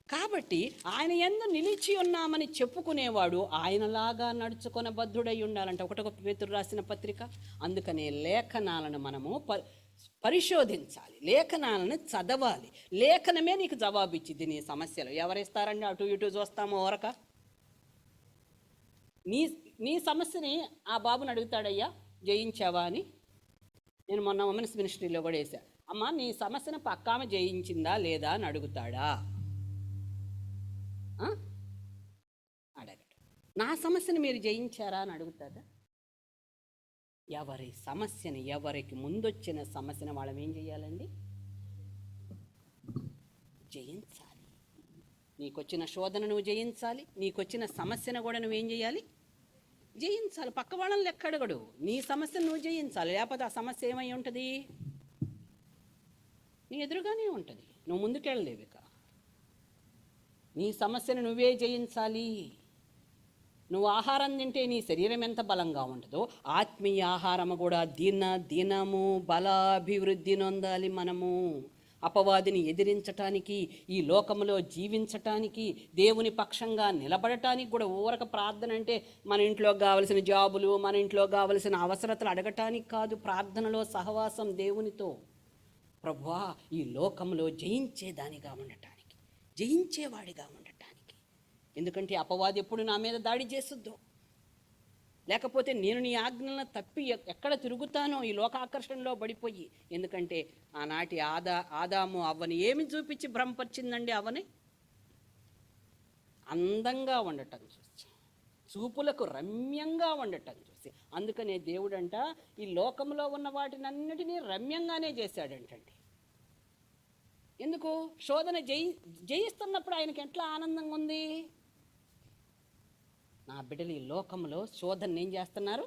కాబట్టి ఆయన యందు నిలిచి ఉన్నామని చెప్పుకునేవాడు ఆయనలాగా నడుచుకొన బద్ధుడై ఉండాలంట. 1 పేతురు రాసిన పత్రిక. అందుకనే లేఖనాలను మనము పరిశోధించాలి, లేఖనాలను చదవాలి. లేఖనమే నీకు జవాబిచ్చిద్ది నీ సమస్యలు. ఎవరిస్తారండి? అటు ఇటు చూస్తామో ఓరక. నీ సమస్యని ఆ బాబుని అడుగుతాడయ్యా, జయించావా అని. నేను మొన్న ఉమెన్స్ మినిస్ట్రీలో కూడా వేసా, అమ్మ నీ సమస్యను పక్కామె జయించిందా లేదా అని అడుగుతాడా? అడగడు. నా సమస్యను మీరు జయించారా అని అడుగుతాడా? ఎవరి సమస్యని, ఎవరికి ముందొచ్చిన సమస్యను వాళ్ళం ఏం చేయాలండి? జయించాలి. నీకొచ్చిన శోధన నువ్వు జయించాలి, నీకొచ్చిన సమస్యను కూడా నువ్వేం చేయాలి? జయించాలి. పక్క వాళ్ళని లెక్క అడగడు, నీ సమస్యను నువ్వు జయించాలి. లేకపోతే ఆ సమస్య ఏమై ఉంటుంది? నీ ఎదురుగానే ఉంటుంది, నువ్వు ముందుకెళ్ళలేవు. ఇక నీ సమస్యను నువ్వే జయించాలి. నువ్వు ఆహారం తింటే నీ శరీరం ఎంత బలంగా ఉంటుందో ఆత్మీయ ఆహారము కూడా దినము బలాభివృద్ధి నొందాలి. మనము అపవాదిని ఎదిరించటానికి, ఈ లోకంలో జీవించటానికి, దేవుని పక్షంగా నిలబడటానికి కూడా ఊరక ప్రార్థన అంటే మన ఇంట్లో కావలసిన జాబులు, మన ఇంట్లో కావలసిన అవసరతలు అడగటానికి కాదు. ప్రార్థనలో సహవాసం దేవునితో. ప్రభువా ఈ లోకంలో జయించేదానిగా ఉండటానికి, జయించేవాడిగా ఉండటానికి. ఎందుకంటే అపవాది ఎప్పుడు నా మీద దాడి చేస్తుందో, లేకపోతే నేను నీ ఆజ్ఞలను తప్పి ఎక్కడ తిరుగుతానో ఈ లోకాకర్షణలో పడిపోయి. ఎందుకంటే ఆనాటి ఆదాము అవ్వని ఏమి చూపించి భ్రమపరిచిందండి? అవని అందంగా ఉండటం చూసి, చూపులకు రమ్యంగా ఉండటం చూసి. అందుకనే దేవుడంట ఈ లోకంలో ఉన్న వాటినన్నిటినీ రమ్యంగానే చేశాడంటండి. ఎందుకు? శోధన జయిస్తున్నప్పుడు ఆయనకి ఎట్లా ఆనందంగా ఉంది? నా బిడ్డలు ఈ లోకంలో శోధన ఏం చేస్తున్నారు?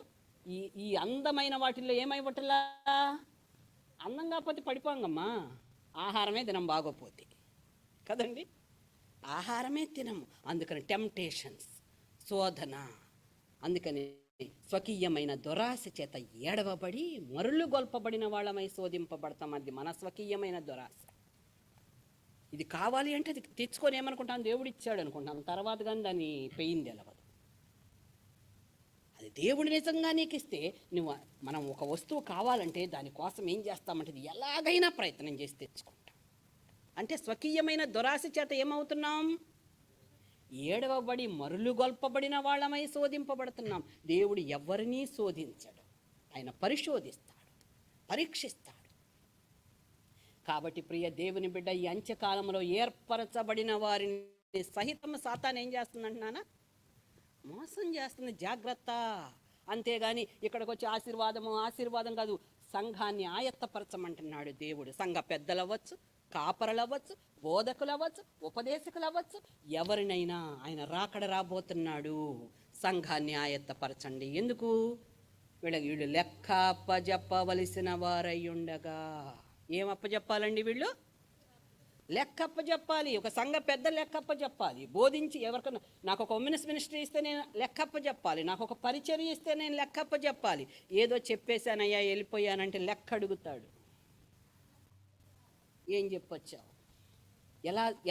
ఈ అందమైన వాటిల్లో ఏమైవట్లా? అందం కాకపోతే పడిపోంగమ్మా. ఆహారమే తినం బాగోపోతే కదండి. ఆహారమే తినము. అందుకని టెంప్టేషన్స్, శోధన. అందుకని స్వకీయమైన దురాశ చేత ఏడవబడి మరులు గొల్పబడిన వాళ్ళమై శోధింపబడతాం. అది మన స్వకీయమైన దురాశ. ఇది కావాలి అంటే అది తెచ్చుకొని ఏమనుకుంటాను? దేవుడు ఇచ్చాడు అనుకుంటాను. తర్వాత కానీ దాన్ని పెయింది ఎలవదు. అది దేవుడు నిజంగా నీకు ఇస్తే మనం ఒక వస్తువు కావాలంటే దానికోసం ఏం చేస్తామంటే ఎలాగైనా ప్రయత్నం చేసి తెచ్చుకుంటాం. అంటే స్వకీయమైన దురాశ చేత ఏమవుతున్నాం? ఏడవబడి మరులు గొల్పబడిన వాళ్ళమై శోధింపబడుతున్నాం. దేవుడు ఎవరినీ శోధించడు, ఆయన పరిశోధిస్తాడు, పరీక్షిస్తాడు. కాబట్టి ప్రియ దేవుని బిడ్డ, ఈ అంత్యకాలంలో ఏర్పరచబడిన వారిని సహితం సాతాను ఏం చేస్తుందంటున్నానా? మోసం చేస్తుంది. జాగ్రత్త. అంతేగాని ఇక్కడికి వచ్చి ఆశీర్వాదం కాదు, సంఘాన్ని ఆయత్తపరచమంటున్నాడు దేవుడు. సంఘ పెద్దలు అవ్వచ్చు, కాపరులు అవ్వచ్చు, బోధకులు అవ్వచ్చు, ఉపదేశకులు అవ్వచ్చు, ఎవరినైనా ఆయన రాకడ రాబోతున్నాడు. సంఘాన్ని ఆయత్తపరచండి. ఎందుకు? వీళ్ళు లెక్క అప్పజెప్పవలసిన వారై ఉండగా. ఏం అప్పజెప్పాలండి? వీళ్ళు లెక్కప్ప చెప్పాలి. ఒక సంఘ పెద్ద లెక్కప్ప చెప్పాలి. బోధించి ఎవరికన్నా నాకు ఒక ఉమెన్స్ మినిస్ట్రీ ఇస్తే నేను లెక్కప్ప చెప్పాలి, నాకు ఒక పరిచర్య ఇస్తే నేను లెక్కప్ప చెప్పాలి. ఏదో చెప్పేశానయ్యా వెళ్ళిపోయానంటే లెక్క అడుగుతాడు. ఏం చెప్పొచ్చావు?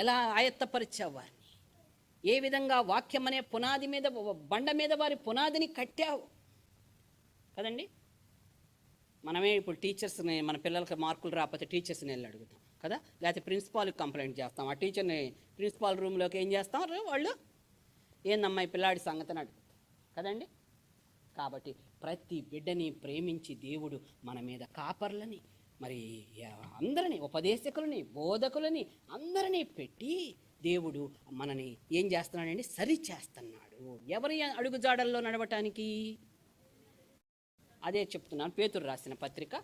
ఎలా ఆయత్తపరిచావు వారిని? ఏ విధంగా వాక్యం అనే పునాది మీద, బండ మీద వారి పునాదిని కట్టావు కదండి. మనమే ఇప్పుడు టీచర్స్ని, మన పిల్లలకి మార్కులు రాకపోతే టీచర్స్ని వెళ్ళి అడుగుతాం. కదా, లేకపోతే ప్రిన్సిపాల్కి కంప్లైంట్ చేస్తాం. ఆ టీచర్ని ప్రిన్సిపాల్ రూమ్లోకి ఏం చేస్తాం, వాళ్ళు ఏందమ్మా ఈ పిల్లాడి సంగతిని అడుగుతాం కదండి. కాబట్టి ప్రతి బిడ్డని ప్రేమించి దేవుడు మన మీద కాపర్లని, మరి అందరినీ ఉపదేశకులని, బోధకులని అందరినీ పెట్టి దేవుడు మనని ఏం చేస్తున్నాడండి, సరి చేస్తున్నాడు. ఎవరి అడుగుజాడల్లో నడవటానికి? అదే చెప్తున్నాను, పేతురు రాసిన పత్రిక.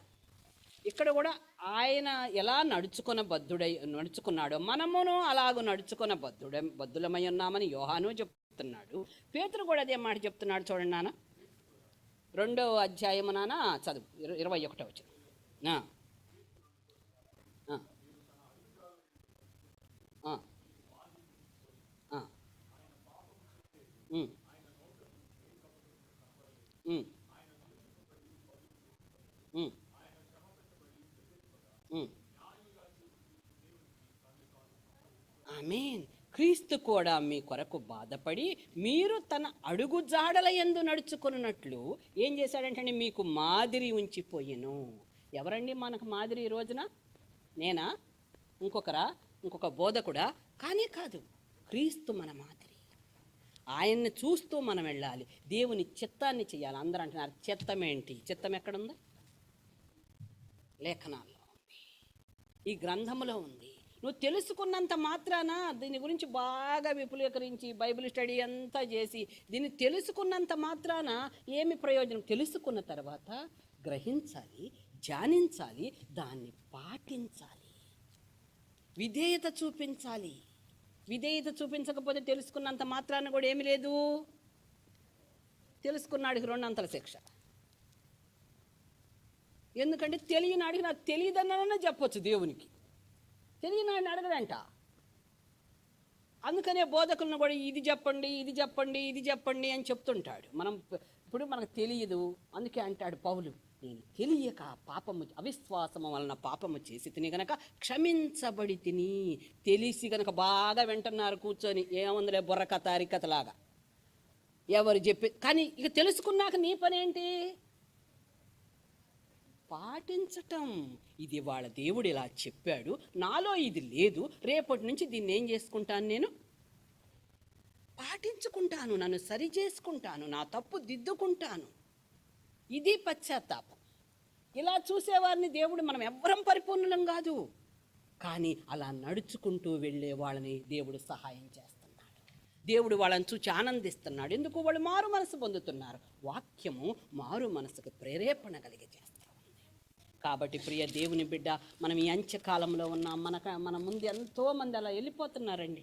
ఇక్కడ కూడా ఆయన ఎలా నడుచుకున్నాడో మనమును అలాగూ బద్ధులమై ఉన్నామని యోహాను చెప్తున్నాడు. పేతురు కూడా అదే మాట చెప్తున్నాడు. చూడండి నాన్న, 2వ అధ్యాయము నాన్న చదువు, 21వ వచనం. ఆమేన్. క్రీస్తు కూడా మీ కొరకు బాధపడి మీరు తన అడుగు జాడల యందు నడుచుకున్నట్లు ఏం చేశాడంటే మీకు మాదిరి ఉంచిపోయెను. ఎవరండి మనకు మాదిరి ఈ రోజున? నేనా? ఇంకొక బోధకుడా? కానీ కాదు, క్రీస్తు మన మాదిరి. ఆయన్ని చూస్తూ మనం వెళ్ళాలి, దేవుని చిత్తాన్ని చేయాలి. అందరూ అంటున్నారు చిత్తం ఏంటి? చిత్తం ఎక్కడుంది? లేఖనాల్లో ఉంది, ఈ గ్రంథములో ఉంది. నువ్వు తెలుసుకున్నంత మాత్రాన దీని గురించి బాగా విపులీకరించి బైబిల్ స్టడీ అంతా చేసి దీన్ని తెలుసుకున్నంత మాత్రాన ఏమి ప్రయోజనం? తెలుసుకున్న తర్వాత గ్రహించాలి, ధ్యానించాలి, దాన్ని పాటించాలి, విధేయత చూపించాలి. విధేయత చూపించకపోతే తెలుసుకున్నంత మాత్రాన కూడా ఏమి లేదు, తెలుసుకున్నాడికి 2 అంతల శిక్ష. ఎందుకంటే తెలియనాడికి నాకు తెలియదన్నా చెప్పొచ్చు దేవునికి, తెలియనాడిని అడగడంట. అందుకనే బోధకులను కూడా ఇది చెప్పండి అని చెప్తుంటాడు. ఇప్పుడు మనకు తెలియదు, అందుకే అంటాడు పౌలు, నేను తెలియక అవిశ్వాసము వలన పాపము చేసి తిని గనక క్షమించబడి తిని. తెలిసి గనక బాగా వింటున్నారు కూర్చొని, ఏముందిలే బుర్ర కథ అరికథలాగా ఎవరు చెప్పి. కానీ ఇక తెలుసుకున్నాక నీ పని ఏంటి? పాటించటం. ఇది వాళ్ళ దేవుడు ఇలా చెప్పాడు, నాలో ఇది లేదు, రేపటి నుంచి దీన్ని ఏం చేసుకుంటాను, నేను పాటించుకుంటాను, నన్ను సరి చేసుకుంటాను, నా తప్పు దిద్దుకుంటాను. ఇది పశ్చాత్తాపం. ఇలా చూసేవారిని దేవుడు, మనం ఎవ్వరం పరిపూర్ణులం కాదు, కానీ అలా నడుచుకుంటూ వెళ్ళే వాళ్ళని దేవుడు సహాయం చేస్తున్నాడు. దేవుడు వాళ్ళని చూచి ఆనందిస్తున్నాడు. ఎందుకు? వాళ్ళు మారు మనసు పొందుతున్నారు. వాక్యము మారు మనసుకు ప్రేరేపణ కలిగే చేస్తుంది. కాబట్టి ప్రియ దేవుని బిడ్డ, మనం ఈ అంత్యకాలంలో ఉన్నాం. మన ముందు ఎంతోమంది అలా వెళ్ళిపోతున్నారండి,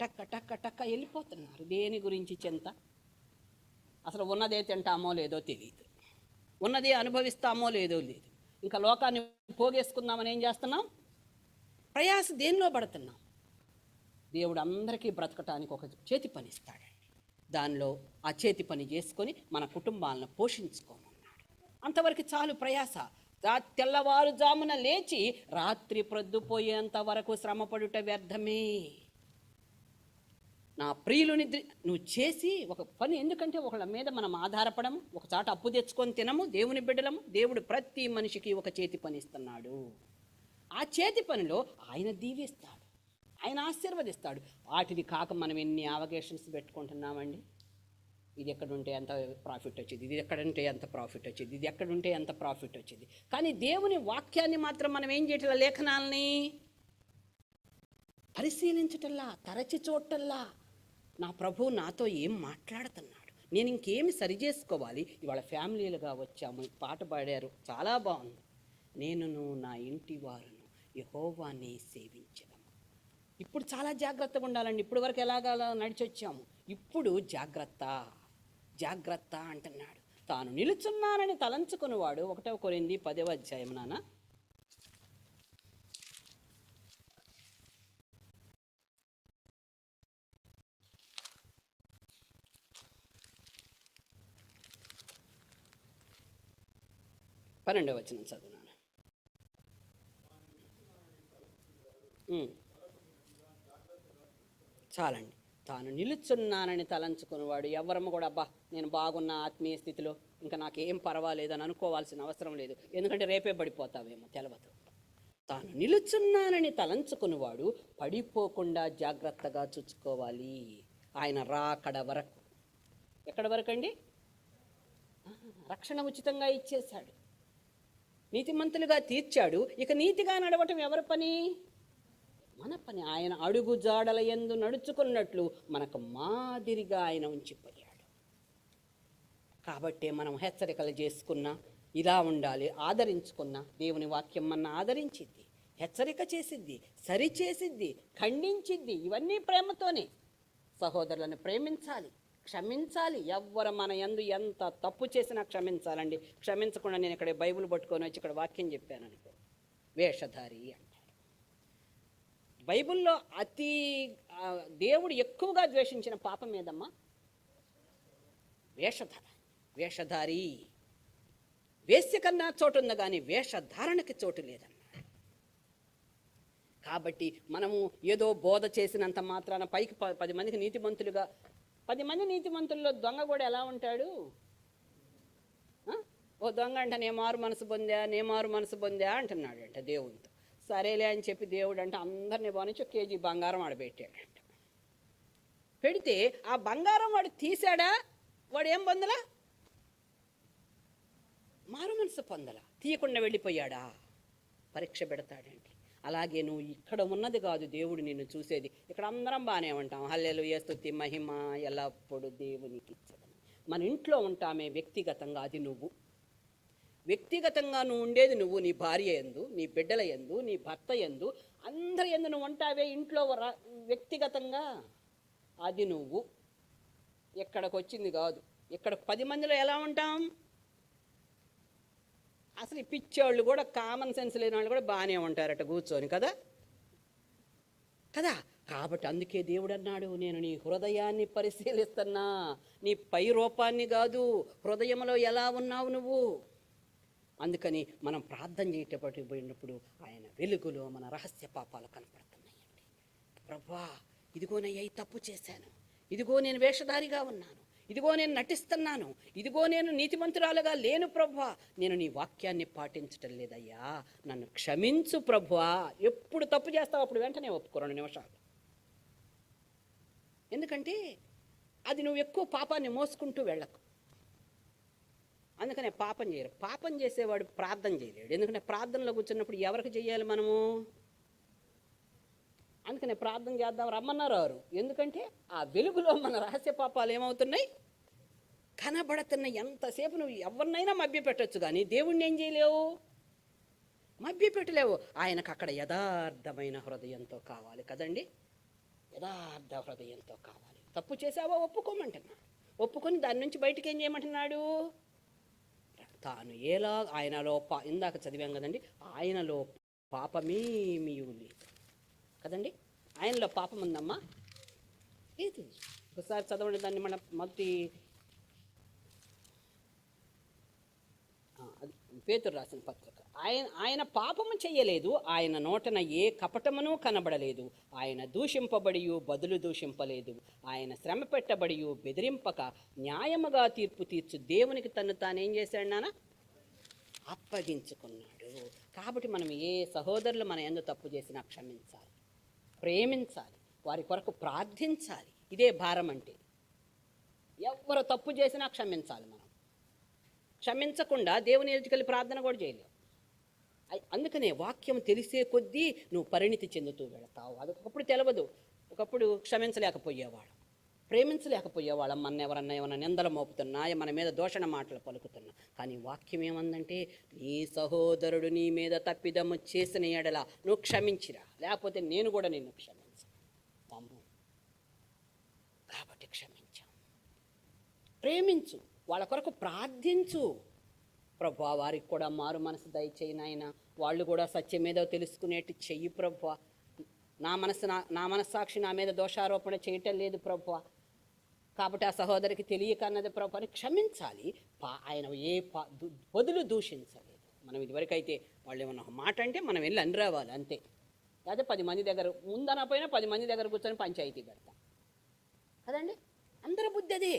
టక్క వెళ్ళిపోతున్నారు. దేని గురించి చింత? అసలు ఉన్నదే తింటామో లేదో తెలియదు, ఉన్నదే అనుభవిస్తామో లేదో లేదు. ఇంకా లోకాన్ని పోగేసుకుందామని ఏం చేస్తున్నాం? ప్రయాస దేనిలో పడుతున్నాం? దేవుడు అందరికీ బ్రతకటానికి ఒక చేతి పని ఇస్తాడండి. దానిలో ఆ చేతి పని చేసుకొని మన కుటుంబాలను పోషించుకోమన్నాడు. అంతవరకు చాలు ప్రయాస. తెల్లవారుజామున లేచి రాత్రి ప్రొద్దుపోయేంత వరకు శ్రమపడుట వ్యర్థమే. నా ప్రియులుని నువ్వు చేసి ఒక పని, ఎందుకంటే ఒకళ్ళ మీద మనం ఆధారపడము, ఒక చాట అప్పు తెచ్చుకొని తినము, దేవుని బిడ్డలము. దేవుడు ప్రతి మనిషికి ఒక చేతి పని ఇస్తున్నాడు. ఆ చేతి పనిలో ఆయన దీవిస్తాడు, ఆయన ఆశీర్వదిస్తాడు. వాటిని కాక మనం ఎన్ని అవగేషన్స్ పెట్టుకుంటున్నామండి. ఇది ఎక్కడుంటే ఎంత ప్రాఫిట్ వచ్చేది, ఇది ఎక్కడుంటే ఎంత ప్రాఫిట్ వచ్చేది, ఇది ఎక్కడుంటే ఎంత ప్రాఫిట్ వచ్చేది. కానీ దేవుని వాక్యాన్ని మాత్రం మనం ఏం చేయటల్లా? లేఖనాలని పరిశీలించటల్లా, తరచి చూడటల్లా. నా ప్రభు నాతో ఏం మాట్లాడుతున్నాడు, నేను ఇంకేమి సరి చేసుకోవాలి. ఇవాళ ఫ్యామిలీలుగా వచ్చాము, పాట పాడారు, చాలా బాగుంది. నేనును నా ఇంటి వారును యెహోవాని సేవించదము. ఇప్పుడు చాలా జాగ్రత్తగా ఉండాలండి. ఇప్పుడు వరకు ఎలాగా నడిచి వచ్చాము, ఇప్పుడు జాగ్రత్త అంటున్నాడు. తాను నిలుచున్నానని తలంచుకునేవాడు. 1 కొరింథీ 10వ అధ్యాయం నాన్న. పన్నెండవ వచనం చదువునాను. చాలండి. తాను నిలుచున్నానని తలంచుకునేవాడు. ఎవరము కూడా అబ్బా నేను బాగున్న ఆత్మీయ స్థితిలో ఇంకా నాకేం పర్వాలేదు అని అనుకోవాల్సిన అవసరం లేదు. ఎందుకంటే రేపే పడిపోతావేమో తెలియదు. తాను నిలుచున్నానని తలంచుకునివాడు పడిపోకుండా జాగ్రత్తగా చూసుకోవాలి. ఆయన రాకడ వరకు. ఎక్కడ వరకు అండి? రక్షణ ఉచితంగా ఇచ్చేశాడు, నీతిమంతులుగా తీర్చాడు. ఇక నీతిగా నడవటం ఎవరి పని? మన పని. ఆయన అడుగు జాడల యందు నడుచుకున్నట్లు మనకు మాదిరిగా ఆయన ఉంచిపోయాడు. కాబట్టే మనం హెచ్చరికలు చేసుకున్నా ఇలా ఉండాలి, ఆదరించుకున్నా దేవుని వాక్యం మన ఆదరించిద్ది, హెచ్చరిక చేసిద్ది, సరిచేసిద్ది, ఖండించిద్ది. ఇవన్నీ ప్రేమతోనే. సహోదరులను ప్రేమించాలి, క్షమించాలి. ఎవ్వరు మన యందు ఎంత తప్పు చేసినా క్షమించాలండి. క్షమించకుండా నేను ఇక్కడ బైబిల్ పట్టుకొని వచ్చి ఇక్కడ వాక్యం చెప్పాను అనుకో, వేషధారి అంటారు. బైబిల్లో దేవుడు ఎక్కువగా ద్వేషించిన పాపం ఏదమ్మా? వేషధారి. వేశ్య కన్నా చోటు ఉంది కానీ వేషధారణకి చోటు లేదన్న. కాబట్టి మనము ఏదో బోధ చేసినంత మాత్రాన పైకి 10 మందికి నీతిమంతులుగా, 10 మంది నీతిమంతుల్లో దొంగ కూడా ఎలా ఉంటాడు? ఓ దొంగ అంట నే మారు మనసు పొందా అంటున్నాడు అంట దేవునితో. సరేలే అని చెప్పి దేవుడు అంటే అందరినీ బానించి 1 కేజీ బంగారం ఆడబెట్టాడంట. పెడితే ఆ బంగారం వాడు తీశాడా? వాడు ఏం పొందలా? మారు మనసు పొందలా. తీయకుండా వెళ్ళిపోయాడా? పరీక్ష పెడతాడండి. అలాగే నువ్వు ఇక్కడ ఉన్నది కాదు దేవుడు నిన్ను చూసేది. ఇక్కడ అందరం బాగానే ఉంటాం, హల్లెలూయా స్తుతి మహిమ ఎల్లప్పుడు దేవునికి ఇచ్చదను. మన ఇంట్లో ఉంటామే వ్యక్తిగతంగా, అది నువ్వు. వ్యక్తిగతంగా నువ్వు ఉండేది నువ్వు, నీ భార్య యందు, నీ బిడ్డల యందు, నీ భర్త యందు, అందరి యందు నువ్వు ఉంటావే ఇంట్లో వ్యక్తిగతంగా, అది నువ్వు. ఇక్కడికి వచ్చింది కాదు. ఇక్కడ 10 మందిలో ఎలా ఉంటాం? అసలు ఈ పిచ్చోళ్ళు కూడా, కామన్ సెన్స్ లేని వాళ్ళు కూడా బాగానే ఉంటారట కూర్చొని, కదా. కాబట్టి అందుకే దేవుడు అన్నాడు, నేను నీ హృదయాన్ని పరిశీలిస్తున్నా, నీ పై రూపాన్ని కాదు, హృదయంలో ఎలా ఉన్నావు నువ్వు. అందుకని మనం ప్రార్థన చేయటప్పటికి పోయినప్పుడు ఆయన వెలుగులో మన రహస్య పాపాలు కనపడుతున్నాయండి. ప్రభువా, ఇదిగోనయ్యా ఈ తప్పు చేశాను, ఇదిగో నేను వేషధారిగా ఉన్నాను, ఇదిగో నేను నటిస్తున్నాను, ఇదిగో నేను నీతిమంతురాలుగా లేను ప్రభువా, నేను నీ వాక్యాన్ని పాటించటం లేదయ్యా, నన్ను క్షమించు ప్రభువా. ఎప్పుడు తప్పు చేస్తావు అప్పుడు వెంటనే ఒప్పుకో 2 నిమిషాలు. ఎందుకంటే అది నువ్వు ఎక్కువ పాపాన్ని మోసుకుంటూ వెళ్ళకు. అందుకనే పాపం చేయరు. పాపం చేసేవాడు ప్రార్థన చేయలేడు. ఎందుకంటే ప్రార్థనలో కూర్చున్నప్పుడు ఎవరికి చేయాలి మనము? అందుకనే ప్రార్థన చేద్దాం రమ్మన్నారు వారు. ఎందుకంటే ఆ వెలుగులో మన రహస్య పాపాలు ఏమవుతున్నాయి? కనబడుతున్నాయి. ఎంతసేపు నువ్వు ఎవరినైనా మభ్యపెట్టచ్చు కానీ దేవుణ్ణి ఏం చేయలేవు, మభ్యపెట్టలేవు. ఆయనకు అక్కడ యథార్థమైన హృదయంతో కావాలి కదండి. యథార్థ హృదయంతో కావాలి. తప్పు చేసావా ఒప్పుకోమంటున్నాడు. ఒప్పుకొని దాని నుంచి బయటికి ఏం చేయమంటున్నాడు? తాను ఎలా ఆయనలో ఇందాక చదివాం కదండి, ఆయనలో పాపమేమీ లేదు కదండి. ఆయనలో పాపం ఉందమ్మా? లేదు. ఒకసారి చదవండి దాన్ని. మన మొదటి పేతురు రాసిన పత్రిక. ఆయన పాపము చెయ్యలేదు, ఆయన నోటన ఏ కపటమును కనబడలేదు, ఆయన దూషింపబడియు బదులు దూషింపలేదు, ఆయన శ్రమ పెట్టబడియు బెదిరింపక న్యాయముగా తీర్పు తీర్చు దేవునికి తను తానేం చేశాడు నాన్న? అప్పగించుకున్నాడు. కాబట్టి మనం ఏ సహోదరులు మన యందు తప్పు చేసినా క్షమించాలి, ప్రేమించాలి, వారి కొరకు ప్రార్థించాలి. ఇదే భారం అంటే. ఎవరు తప్పు చేసినా క్షమించాలి. మనం క్షమించకుండా దేవుని ఎదుటికెళ్ళి ప్రార్థన కూడా చేయలేవు. అందుకనే వాక్యం తెలిసే కొద్దీ నువ్వు పరిణితి చెందుతూ వెళతావు. అది ఒకప్పుడు తెలవదు, ఒకప్పుడు క్షమించలేకపోయేవాడు, ప్రేమించలేకపోయేవాళ్ళం. మన ఎవరన్నా ఏమన్నా నిందలు మోపుతున్నా, మన మీద దోషణ మాటలు పలుకుతున్నా. కానీ వాక్యం ఏమందంటే, నీ సహోదరుడు నీ మీద తప్పిదమ్ము చేసిన ఎడల నువ్వు క్షమించిరా, లేకపోతే నేను కూడా నిన్ను క్షమించను. కాబట్టి క్షమించాం. ప్రేమించు, వాళ్ళ కొరకు ప్రార్థించు. ప్రభువా, వారికి కూడా మారు మనసు దయచేయి నాయన, వాళ్ళు కూడా సత్యం ఏదో తెలుసుకునేట్టు చెయ్యి ప్రభువా. నా మనస్సాక్షి నా మీద దోషారోపణ చేయటం లేదు ప్రభువా, కాబట్టి ఆ సహోదరికి తెలియక అన్నది ప్రభు అని క్షమించాలి. ఆయన బదులు దూషించలేదు. మనం ఇదివరకైతే వాళ్ళు ఏమన్నా ఒక మాట అంటే మనం వెళ్ళి అని రావాలి అంతే. లేదా 10 మంది దగ్గర ముందనపోయినా 10 మంది దగ్గర కూర్చొని పంచాయతీ పెడతాం కదండి. అందరి బుద్ధి అదే.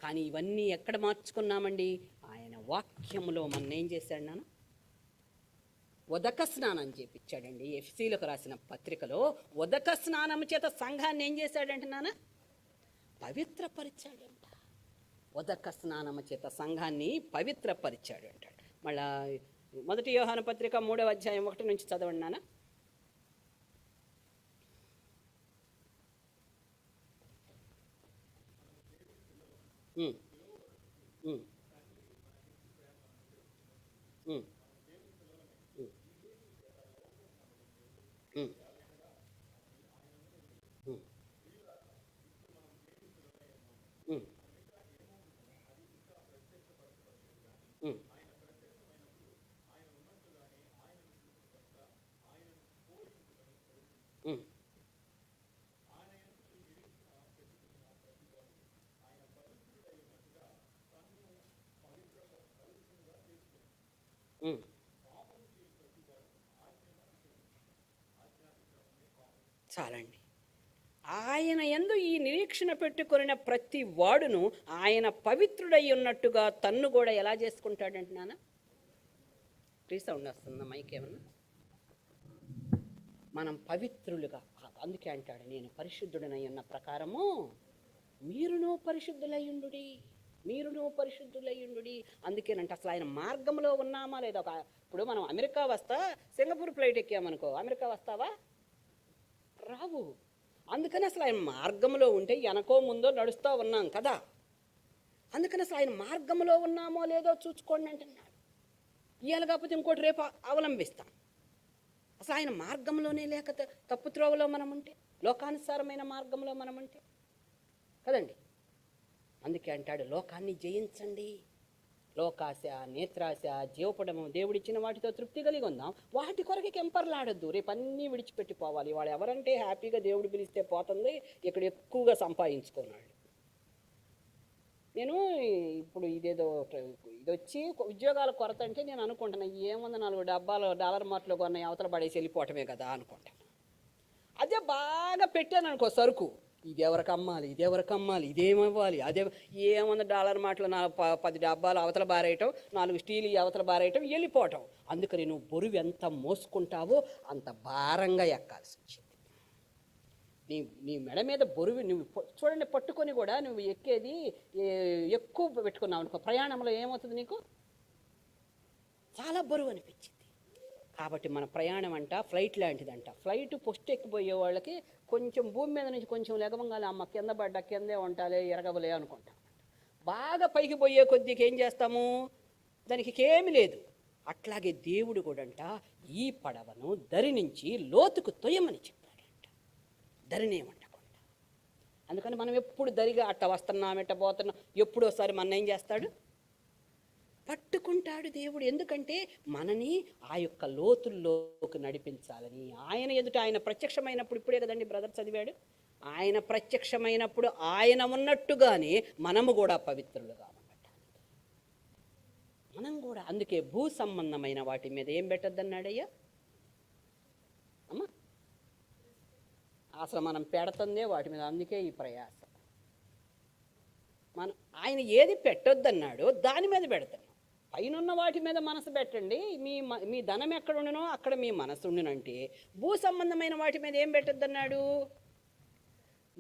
కానీ ఇవన్నీ ఎక్కడ మార్చుకున్నామండి? ఆయన వాక్యములో మన ఏం చేశాడు నాన్న? ఉదక స్నానం చేపించాడండి. ఎఫ్సీలకు రాసిన పత్రికలో ఉదక స్నానం చేత సంఘాన్ని ఏం చేశాడంటే నాన్న? పవిత్రపరిచాడంట. ఉదక స్నానము చేత సంఘాన్ని పవిత్రపరిచాడు అంటాడు. మళ్ళా 1 యోహాను పత్రిక 3వ అధ్యాయం 1 నుంచి చదవండి నాన్న. ఉమ్, ఉమ్, ఉమ్, ఉమ్, ఉమ్, ఉమ్, ఉమ్, ఉమ్. ఉమ్. ఉమ్. చాలండి. ఆయన యందు ఈ నిరీక్షణ పెట్టుకొనిన ప్రతి వాడును ఆయన పవిత్రుడై ఉన్నట్టుగా తన్ను కూడా ఎలా చేసుకుంటాడంటే నాన్న? రీసౌండ్ వస్తుందా మైక్ ఏమన్నా? మనం పవిత్రులుగా, అందుకే అంటాడు నేను పరిశుద్ధుడనై ఉన్న ప్రకారము మీరును పరిశుద్ధులయ్యుండుడి, మీరును పరిశుద్ధులయ్యుండుడి. అందుకేనంటే అసలు ఆయన మార్గంలో ఉన్నామా లేదా? ఇప్పుడు మనం అమెరికా వస్తా, సింగపూర్ ఫ్లైట్ ఎక్కామనుకో, అమెరికా వస్తావా? రావు. అందుకని అసలు ఆయన మార్గంలో ఉంటే వెనకో ముందో నడుస్తూ ఉన్నాం కదా. అందుకని అసలు ఆయన మార్గంలో ఉన్నామో లేదో చూసుకోండి అంటున్నాడు. ఇవాళ కాకపోతే ఇంకోటి రేపు అవలంబిస్తాం. అసలు ఆయన మార్గంలోనే లేక తప్పు త్రోవలో మనం ఉంటే, లోకానుసారమైన మార్గంలో మనం ఉంటే కదండి. అందుకే అంటాడు లోకాన్ని జయించండి. లోకాశ, నేత్రాశ, జీవపడము, దేవుడిచ్చిన వాటితో తృప్తి కలిగి ఉందాం. వాటి కొరకి కెంపర్లాడద్దు. రేపు అన్నీ విడిచిపెట్టిపోవాలి. వాడు ఎవరంటే హ్యాపీగా దేవుడు పిలిస్తే పోతుంది, ఇక్కడ ఎక్కువగా సంపాదించుకున్నాడు. నేను ఇప్పుడు ఇదేదో ఇది వచ్చి ఉద్యోగాల కొరత అంటే నేను అనుకుంటున్నా ఏముంది, 4 డబ్బాలు డాలర్ మార్ట్లో కొన్న అవతల పడేసి వెళ్ళిపోవటమే కదా అనుకుంటాను. అదే బాగా పెట్టాను అనుకో సరుకు, ఇది ఎవరికి అమ్మాలి, ఇది ఎవరికి అమ్మాలి, ఇదేమివ్వాలి, అదే ఏముంది డాలర్ మాటలు 10 డబ్బాలు అవతల బారేయటం, 4 స్టీల్ అవతల బారేయటం, వెళ్ళిపోవటం. అందుకని నువ్వు బరువు ఎంత మోసుకుంటావో అంత భారంగా ఎక్కాల్సి వచ్చింది. నీ మెడ మీద బరువు నువ్వు చూడండి, పట్టుకొని కూడా నువ్వు ఎక్కేది ఎక్కువ పెట్టుకున్నావు అనుకో, ప్రయాణంలో ఏమవుతుంది నీకు? చాలా బరువు అనిపించింది. కాబట్టి మన ప్రయాణం అంట ఫ్లైట్ లాంటిదంట. ఫ్లైట్ పొస్ట్ ఎక్కిపోయే వాళ్ళకి కొంచెం భూమి మీద నుంచి కొంచెం లెగవంగానే అమ్మ కింద పడ్డా కిందే ఉంటాలే ఎరగవలే అనుకుంటాం. బాగా పైకి పోయే కొద్దికి ఏం చేస్తాము? దానికి ఏమీ లేదు. అట్లాగే దేవుడు కూడా అంట ఈ పడవను దరి నుంచి లోతుకు తొయ్యమని చెప్పాడంట, దరినేమంటకుండా. అందుకని మనం ఎప్పుడు దరిగా అట్ట వస్తున్నాం, ఎట్ట పోతున్నాం, ఎప్పుడోసారి మన ఏం చేస్తాడు? పట్టుకుంటాడు దేవుడు. ఎందుకంటే మనని ఆ యొక్క లోతుల్లోకి నడిపించాలని. ఆయన ఎదుట ఆయన ప్రత్యక్షమైనప్పుడు, ఇప్పుడే కదండి బ్రదర్ చదివాడు, ఆయన ప్రత్యక్షమైనప్పుడు ఆయన ఉన్నట్టుగానే మనము కూడా పవిత్రులుగా ఉండటానికి మనం కూడా. అందుకే భూ సంబంధమైన వాటి మీద ఏం పెట్టద్దన్నాడయ్యా అమ్మ? అసలు మనం పెడుతుందే వాటి మీద. అందుకే ఈ ప్రయాస. ఆయన ఏది పెట్టొద్దన్నాడో దాని మీద పెడతాను. పైనున్న వాటి మీద మనసు పెట్టండి. మీ ధనం ఎక్కడ ఉండినో అక్కడ మీ మనసు ఉండినంటే, భూ సంబంధమైన వాటి మీద ఏం పెట్టొద్దన్నాడు?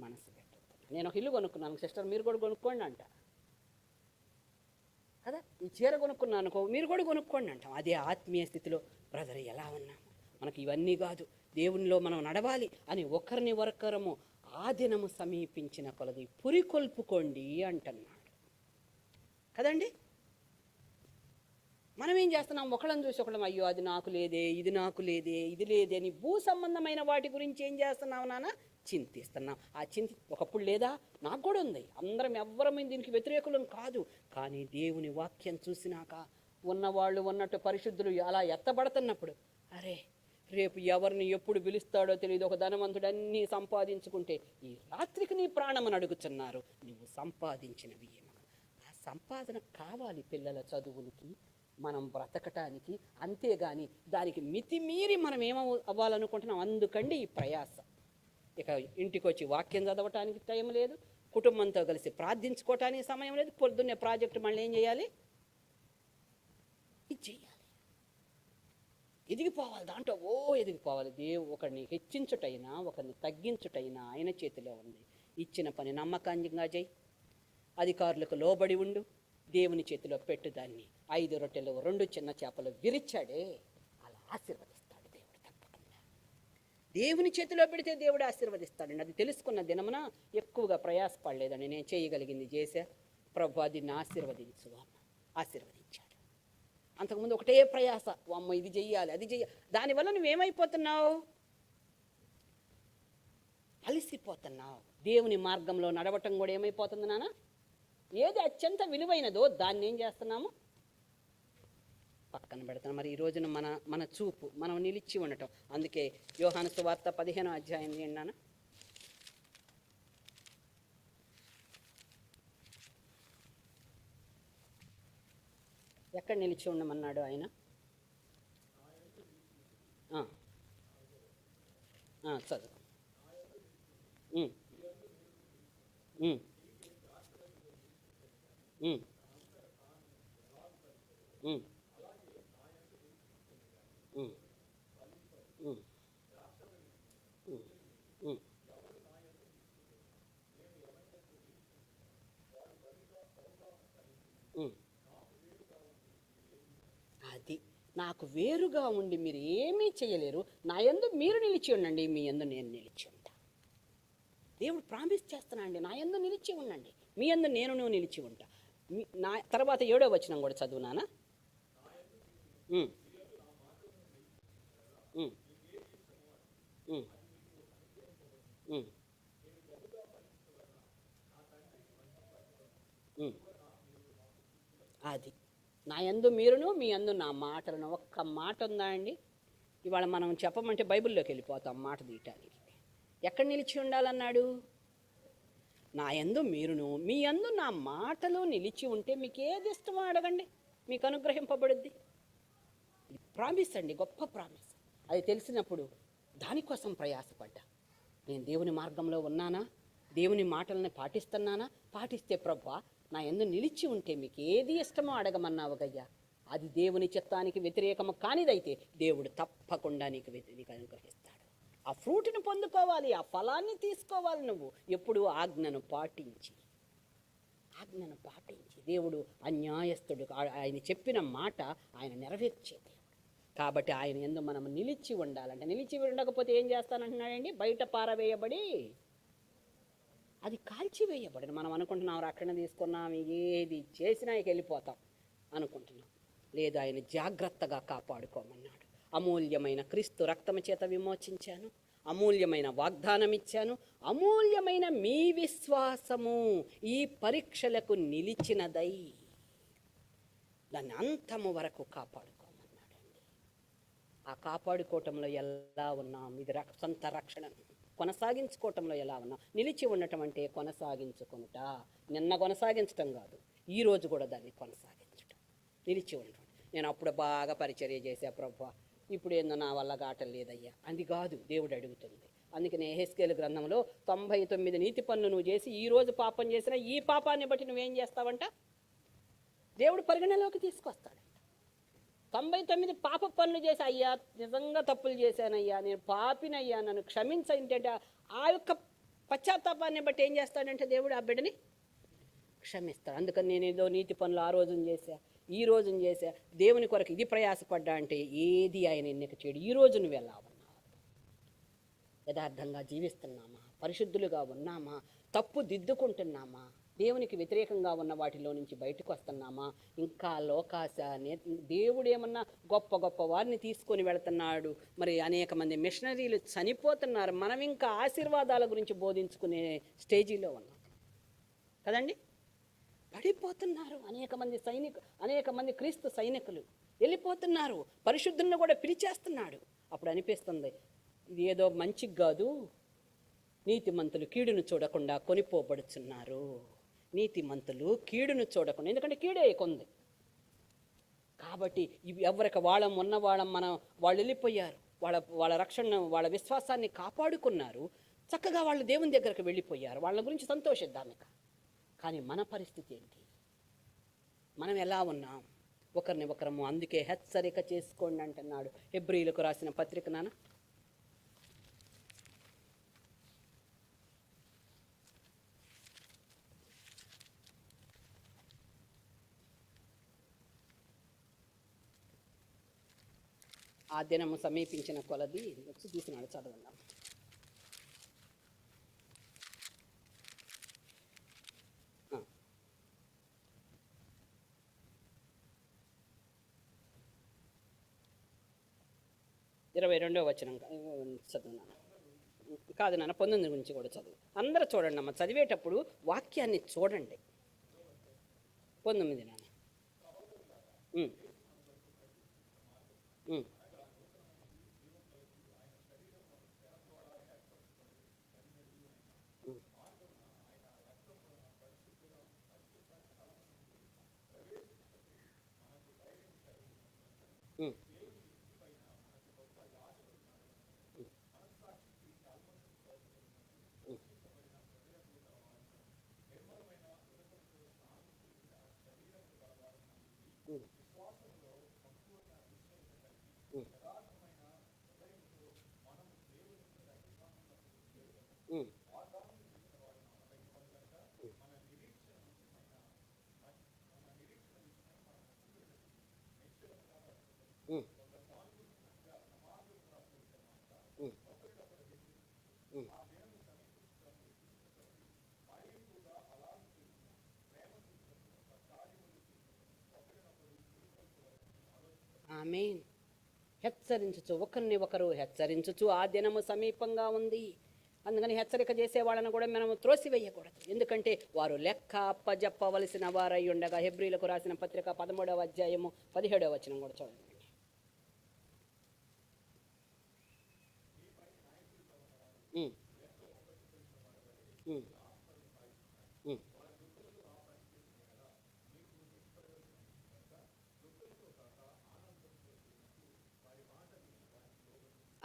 మనసు పెట్టొద్దు. నేను ఒక ఇల్లు కొనుక్కున్నాను సిస్టర్, మీరు కూడా కొనుక్కోండి అంట కదా. ఈ చీర కొనుక్కున్నాను, మీరు కూడా కొనుక్కోండి అంటాం. అదే ఆత్మీయ స్థితిలో బ్రదర్ ఎలా ఉన్నాము, మనకి ఇవన్నీ కాదు, దేవునిలో మనం నడవాలి అని ఒకరిని ఒకరము ఆ దినము సమీపించిన కొలది పురికొల్పుకోండి అంటున్నాడు కదండి. మనం ఏం చేస్తున్నాం? ఒకళ్ళని చూసి ఒకళ్ళం అయ్యో అది నాకు లేదే, ఇది నాకు లేదే, ఇది లేదే అని భూ సంబంధమైన వాటి గురించి ఏం చేస్తున్నావు నాన్న? చింతిస్తున్నాం. ఆ ఒకప్పుడు లేదా? నాకు కూడా ఉంది. అందరం ఎవ్వరం దీనికి వ్యతిరేకులం కాదు. కానీ దేవుని వాక్యం చూసినాక ఉన్నవాళ్ళు ఉన్నట్టు పరిశుద్ధులు అలా ఎత్తబడుతున్నప్పుడు, అరే రేపు ఎవరిని ఎప్పుడు పిలుస్తాడో తెలియదు. ఒక ధనవంతుడు అన్నీ సంపాదించుకుంటే ఈ రాత్రికి నీ ప్రాణమని అడుగుతున్నారు. నువ్వు సంపాదించినవి ఏమో. ఆ సంపాదన కావాలి పిల్లల చదువులకి, మనం బ్రతకటానికి. అంతేగాని దానికి మితిమీరి మనం అవ్వాలనుకుంటున్నాం. అందుకండి ఈ ప్రయాస. ఇక ఇంటికి వచ్చి వాక్యం చదవటానికి టైం లేదు, కుటుంబంతో కలిసి ప్రార్థించుకోవటానికి సమయం లేదు. పొద్దున్నే ప్రాజెక్టు మళ్ళీ ఏం చేయాలి? ఇది చేయాలి. ఎదిగిపోవాలి, దాంట్లో ఎదిగిపోవాలి. ఒకరిని హెచ్చించుటైనా ఒకరిని తగ్గించుటైనా ఆయన చేతిలో ఉంది. ఇచ్చిన పని నమ్మకంగా చేయి, అధికారులకు లోబడి ఉండు, దేవుని చేతిలో పెట్టు దాన్ని. 5 రొట్టెలు 2 చిన్న చేపలు విరిచాడే, అలా ఆశీర్వదిస్తాడు దేవుడు తప్పకుండా. దేవుని చేతిలో పెడితే దేవుడు ఆశీర్వదిస్తాడండి. అది తెలుసుకున్న దినమున ఎక్కువగా ప్రయాసపడలేదండి. నేను చేయగలిగింది చేశా ప్రభు, అది నా ఆశీర్వదించు అన్న. ఆశీర్వదించాడు. అంతకుముందు ఒకటే ప్రయాస, అమ్మ ఇది చెయ్యాలి అది చెయ్యాలి. దానివల్ల నువ్వేమైపోతున్నావు? అలసిపోతున్నావు. దేవుని మార్గంలో నడవటం కూడా ఏమైపోతుంది నాన్న? ఏది అత్యంత విలువైనదో దాన్ని ఏం చేస్తున్నాము? పక్కన పెడతాం. మరి ఈ రోజున మన చూపు మనం నిలిచి ఉండటం. అందుకే యోహాను సువార్త 15వ అధ్యాయం ఏంటన్నా, ఎక్కడ నిలిచి ఉండమన్నాడు ఆయన? చదువు. అది నాకు వేరుగా ఉండి మీరు ఏమీ చేయలేరు, నా యందు మీరు నిలిచి ఉండండి, మీ యందు నేను నిలిచి ఉంటా. దేవుడు ప్రామిస్ చేస్తున్నానండి, నా యందు నిలిచి ఉండండి, మీ యందు నేను నిలిచి ఉంటా. నా తర్వాత 7వ వచనం కూడా చదువునానా. అది నా యందు మీరును, మీ యందు నా మాటలను. ఒక్క మాట ఉందా అండి? ఇవాళ మనం చెప్పమంటే బైబిల్లోకి వెళ్ళిపోతాం మాట తీయటానికి. ఎక్కడ నిలిచి ఉండాలన్నాడు? నా యందు మీరును, మీ యందు నా మాటలు నిలిచి ఉంటే మీకు ఏది ఇష్టమో అడగండి, మీకు అనుగ్రహింపబడుద్ది. ఇది ప్రామిస్ అండి, గొప్ప ప్రామిస్. అది తెలిసినప్పుడు దానికోసం ప్రయాసపడ్డా. నేను దేవుని మార్గంలో ఉన్నానా? దేవుని మాటలను పాటిస్తున్నానా? పాటిస్తే ప్రభువా నా యందు నిలిచి ఉంటే మీకు ఏది ఇష్టమో అడగమన్నావు గయ్యా. అది దేవుని చిత్తానికి వ్యతిరేకము కానిదైతే దేవుడు తప్పకుండా నీకు అనుగ్రహిస్తాడు. ఆ ఫ్రూట్ని పొందుకోవాలి, ఆ ఫలాన్ని తీసుకోవాలి. నువ్వు ఎప్పుడు ఆజ్ఞను పాటించి దేవుడు అన్యాయస్తుడు. ఆయన చెప్పిన మాట ఆయన నెరవేర్చేది. కాబట్టి ఆయన యందు మనం నిలిచి ఉండాలంటే, నిలిచి ఉండకపోతే ఏం చేస్తానంటున్నాడండి? బయట పారవేయబడి అది కాల్చివేయబడి. మనం అనుకుంటున్నాం రక్షణ తీసుకున్నాం, ఏది చేసినా ఇక వెళ్ళిపోతాం అనుకుంటున్నాం. లేదు, ఆయన జాగ్రత్తగా కాపాడుకోమన్నాడు. అమూల్యమైన క్రీస్తు రక్తము చేత విమోచించాను, అమూల్యమైన వాగ్దానం ఇచ్చాను, అమూల్యమైన మీ విశ్వాసము ఈ పరీక్షలకు నిలిచినదై దాన్ని అంతము వరకు కాపాడుకోమన్నాడండి. ఆ కాపాడుకోవటంలో ఎలా ఉన్నాం? ఇది సొంత రక్షణను కొనసాగించుకోవటంలో ఎలా ఉన్నాం? నిలిచి ఉండటం అంటే కొనసాగించుకునుట. నిన్న కొనసాగించటం కాదు, ఈరోజు కూడా దాన్ని కొనసాగించటం, నిలిచి ఉండటం. నేను అప్పుడు బాగా పరిచర్య చేశా ప్రభువా, ఇప్పుడు ఏందో నా వల్ల గాటం లేదయ్యా, అది కాదు దేవుడు అడుగుతుంది. అందుకని యెహెజ్కేలు గ్రంథంలో 99 నీతి పనులు నువ్వు చేసి ఈరోజు పాపం చేసినా ఈ పాపాన్ని బట్టి నువ్వేం చేస్తావంట? దేవుడు పరిగణలోకి తీసుకొస్తాడు. 99 పాప పనులు చేసి, అయ్యా నిజంగా తప్పులు చేశానయ్యా, నేను పాపినయ్యా, నన్ను క్షమించంటే ఆ యొక్క పశ్చాత్తాపాన్ని బట్టి ఏం చేస్తాడంటే దేవుడు ఆ బిడ్డని క్షమిస్తాడు. అందుకని నేను ఏదో నీతి పనులు ఆ రోజున చేశా, ఈ రోజున చేశా, దేవుని కొరకు ఇది ప్రయాసపడ్డా అంటే ఏది ఆయన ఎన్నిక చేయడు. ఈ రోజు నువ్వు ఎలా ఉన్నావు? యథార్థంగా జీవిస్తున్నామా? పరిశుద్ధులుగా ఉన్నామా? తప్పు దిద్దుకుంటున్నామా? దేవునికి వ్యతిరేకంగా ఉన్న వాటిలో నుంచి బయటకు వస్తున్నామా? ఇంకా లోకాశ, దేవుడు ఏమన్నా గొప్ప గొప్ప వారిని తీసుకొని వెళుతున్నాడు, మరి అనేక మంది మిషనరీలు చనిపోతున్నారు, మనం ఇంకా ఆశీర్వాదాల గురించి బోధించుకునే స్టేజీలో ఉన్నాం కదండి. పడిపోతున్నారు అనేక మంది క్రీస్తు సైనికులు వెళ్ళిపోతున్నారు. పరిశుద్ధులను కూడా పిలిచేస్తున్నాడు. అప్పుడు అనిపిస్తుంది ఇది ఏదో మంచికి కాదు, నీతిమంతులు కీడును చూడకుండా కొనిపోబడుచున్నారు. నీతిమంతులు కీడును చూడకుండా, ఎందుకంటే కీడే కొంది కాబట్టి ఇవి ఎవరికి వాళ్ళం ఉన్నవాళ్ళం వాళ్ళు వెళ్ళిపోయారు, వాళ్ళ రక్షణ వాళ్ళ విశ్వాసాన్ని కాపాడుకున్నారు, చక్కగా వాళ్ళు దేవుని దగ్గరకు వెళ్ళిపోయారు. వాళ్ళ గురించి సంతోషిద్దాం ఇక. కానీ మన పరిస్థితి ఏంటి? మనం ఎలా ఉన్నాం? ఒకరిని ఒకరము అందుకే హెచ్చరిక చేసుకోండి అంటున్నాడు. హెబ్రీయులకు రాసిన పత్రిక నాన్న ఆ దినము సమీపించిన కొలది వచ్చి తీసినాడు, చదవండి. 22వ వచనం చదువున్నాను. కాదు నాన్న, 19 గురించి కూడా చదువు. అందరూ చూడండి అమ్మ, చదివేటప్పుడు వాక్యాన్ని చూడండి. 19 నాన్న. ఆమేన్. హెచ్చరించుచు, ఒకరిని ఒకరు హెచ్చరించుచు ఆ దినము సమీపంగా ఉంది. అందుకని హెచ్చరిక చేసే వాళ్ళని కూడా మనం త్రోసివేయకూడదు. ఎందుకంటే వారు లెక్క అప్పజెప్పవలసిన వారై ఉండగా. హెబ్రీలకు రాసిన పత్రిక 13వ అధ్యాయము 17వ వచనం కూడా చూడండి.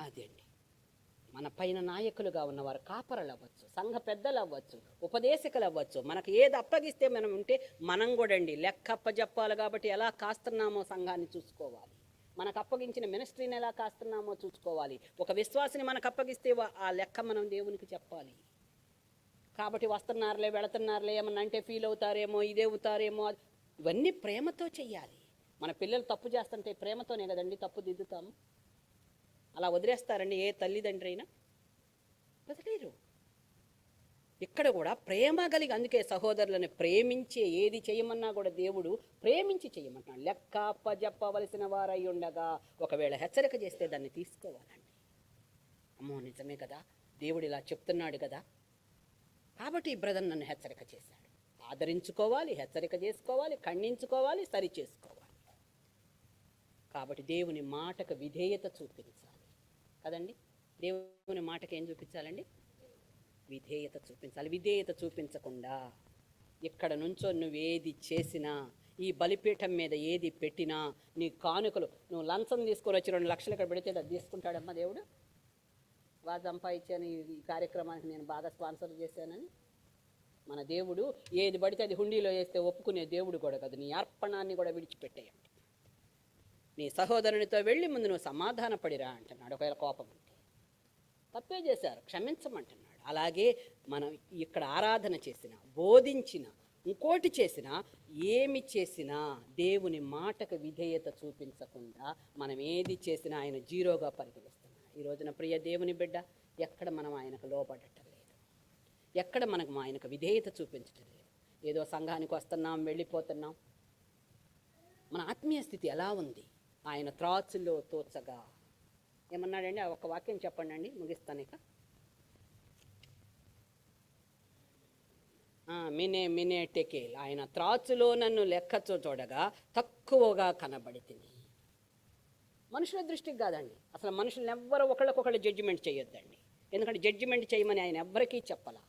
అదే అండి, మన పైన నాయకులుగా ఉన్నవారు కాపరులు అవ్వచ్చు, సంఘ పెద్దలు అవ్వచ్చు, ఉపదేశకులు అవ్వచ్చు. మనకు ఏది అప్పగిస్తే మనం ఉంటే మనం కూడా అండి లెక్క అప్పచెప్పాలి. కాబట్టి ఎలా కాస్తున్నామో సంఘాన్ని చూసుకోవాలి. మనకు అప్పగించిన మినిస్ట్రీని ఎలా కాస్తున్నామో చూసుకోవాలి. ఒక విశ్వాసిని మనకు అప్పగిస్తే ఆ లెక్క మనం దేవునికి చెప్పాలి. కాబట్టి వస్తున్నారులే వెళుతున్నారులే ఏమన్నా అంటే ఫీల్ అవుతారేమో, ఇదే అవుతారేమో, ఇవన్నీ ప్రేమతో చెయ్యాలి. మన పిల్లలు తప్పు చేస్తుంటే ప్రేమతోనే కదండి తప్పు దిద్దుతాము. అలా వదిలేస్తారండి ఏ తల్లిదండ్రి అయినా? వదిలేరు. ఇక్కడ కూడా ప్రేమ కలిగి, అందుకే సహోదరులను ప్రేమించే ఏది చేయమన్నా కూడా దేవుడు ప్రేమించి చేయమంటున్నాడు. లెక్క అప్పజెప్పవలసిన వారై ఉండగా ఒకవేళ హెచ్చరిక చేస్తే దాన్ని తీసుకోవాలండి. అమ్మో నిజమే కదా, దేవుడు ఇలా చెప్తున్నాడు కదా, కాబట్టి ఈ బ్రదర్ నన్ను హెచ్చరిక చేశాడు. ఆదరించుకోవాలి, హెచ్చరిక చేసుకోవాలి, ఖండించుకోవాలి, సరి చేసుకోవాలి. కాబట్టి దేవుని మాటకు విధేయత చూపించాలి కదండి. దేవుని మాటకి ఏం చూపించాలండి? విధేయత చూపించాలి. విధేయత చూపించకుండా ఇక్కడ నుంచో నువ్వేది చేసినా, ఈ బలిపీఠం మీద ఏది పెట్టినా, నీ కానుకలు నువ్వు లంచం తీసుకొని వచ్చి 2 లక్షలు ఇక్కడ పెడితే అది తీసుకుంటాడమ్మా దేవుడు? బాగా సంపాదించాను, ఈ కార్యక్రమానికి నేను బాగా స్పాన్సర్ చేశానని. మన దేవుడు ఏది పడితే అది హుండీలో వేస్తే ఒప్పుకునే దేవుడు కూడా కాదు. నీ అర్పణాన్ని కూడా విడిచిపెట్టేయండి. నీ సహోదరునితో వెళ్ళి ముందు నువ్వు సమాధాన పడిరా అంటున్నాడు. ఒకవేళ కోపం ఉంటే తప్పే చేశారు క్షమించమంటున్నాడు. అలాగే మనం ఇక్కడ ఆరాధన చేసిన, బోధించిన, ఇంకోటి చేసినా, ఏమి చేసినా దేవుని మాటకు విధేయత చూపించకుండా మనం ఏది చేసినా ఆయన జీరోగా పరిగణిస్తున్నాడు. ఈ రోజున ప్రియ దేవుని బిడ్డ, ఎక్కడ మనం ఆయనకు లోబడటం లేదు, ఎక్కడ మనకు ఆయనకు విధేయత చూపించటం లేదు. ఏదో సంఘానికి వస్తున్నాం, వెళ్ళిపోతున్నాం. మన ఆత్మీయ స్థితి ఎలా ఉంది? ఆయన త్రాచుల్లో తోచగా ఏమన్నాడండి? ఆ ఒక్క వాక్యం చెప్పండి అండి, ముగిస్తాను ఇక. మినే టెకేల్, ఆయన త్రాచులో నన్ను లెక్క చూడగా తక్కువగా కనబడితిని. మనుషుల దృష్టికి కాదండి, అసలు మనుషులను ఎవ్వరు ఒకళ్ళకొకళ్ళు జడ్జిమెంట్ చేయొద్దండి. ఎందుకంటే జడ్జిమెంట్ చేయమని ఆయన ఎవ్వరికీ చెప్పలా,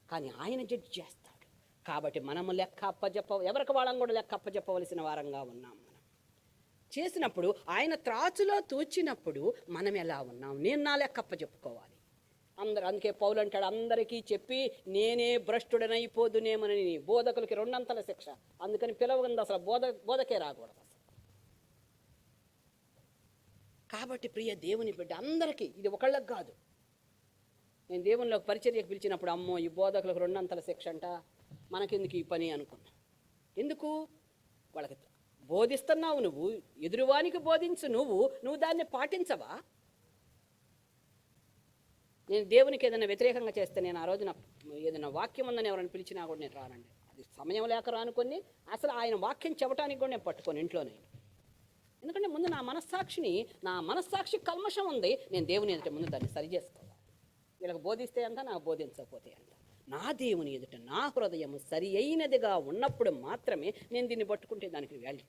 కానీ ఆయన జడ్జి చేస్తాడు. కాబట్టి మనము లెక్క ఎవరికి వాళ్ళం కూడా లెక్క అప్పచెప్పవలసిన వారంగా ఉన్నాం. మనం చేసినప్పుడు ఆయన త్రాచులో తూచినప్పుడు మనం ఎలా ఉన్నాం? నేను నా లెక్క అప్పచెప్పుకోవాలి. అందుకే పౌలు అంటాడు, అందరికీ చెప్పి నేనే భ్రష్టుడనైపోదునేమని బోధకులకి 2 అంతల శిక్ష. అందుకని పిలవగంది అసలు బోధకే రాకూడదు. అసలు కాబట్టి ప్రియ దేవుని బిడ్డ అందరికీ, ఇది ఒకళ్ళకి కాదు. నేను దేవునిలోకి పరిచర్యకు పిలిచినప్పుడు అమ్మో ఈ బోధకులకు 2 శిక్ష అంట, మనకెందుకు ఈ పని అనుకున్నా. ఎందుకు? వాళ్ళకి బోధిస్తున్నావు నువ్వు, ఎదురువానికి బోధించు నువ్వు దాన్ని పాటించవా? నేను దేవునికి ఏదైనా వ్యతిరేకంగా చేస్తే, నేను ఆ రోజున ఏదైనా వాక్యం ఉందని ఎవరైనా పిలిచినా కూడా నేను రానండి. అది సమయం లేక రానుకొని, అసలు ఆయన వాక్యం చెప్పడానికి కూడా నేను పట్టుకోను ఇంట్లోనే. ఎందుకంటే ముందు నా మనస్సాక్షి కల్మషం ఉంది, నేను దేవుని ఎదుట ముందు దాన్ని సరి చేసుకోవాలి. వీళ్ళకి బోధిస్తే అంతా, నాకు బోధించకపోతే అంత. నా దేవుని ఎదుట నా హృదయం సరి అయినదిగా ఉన్నప్పుడు మాత్రమే నేను దీన్ని పట్టుకుంటే దానికి వాల్యూ.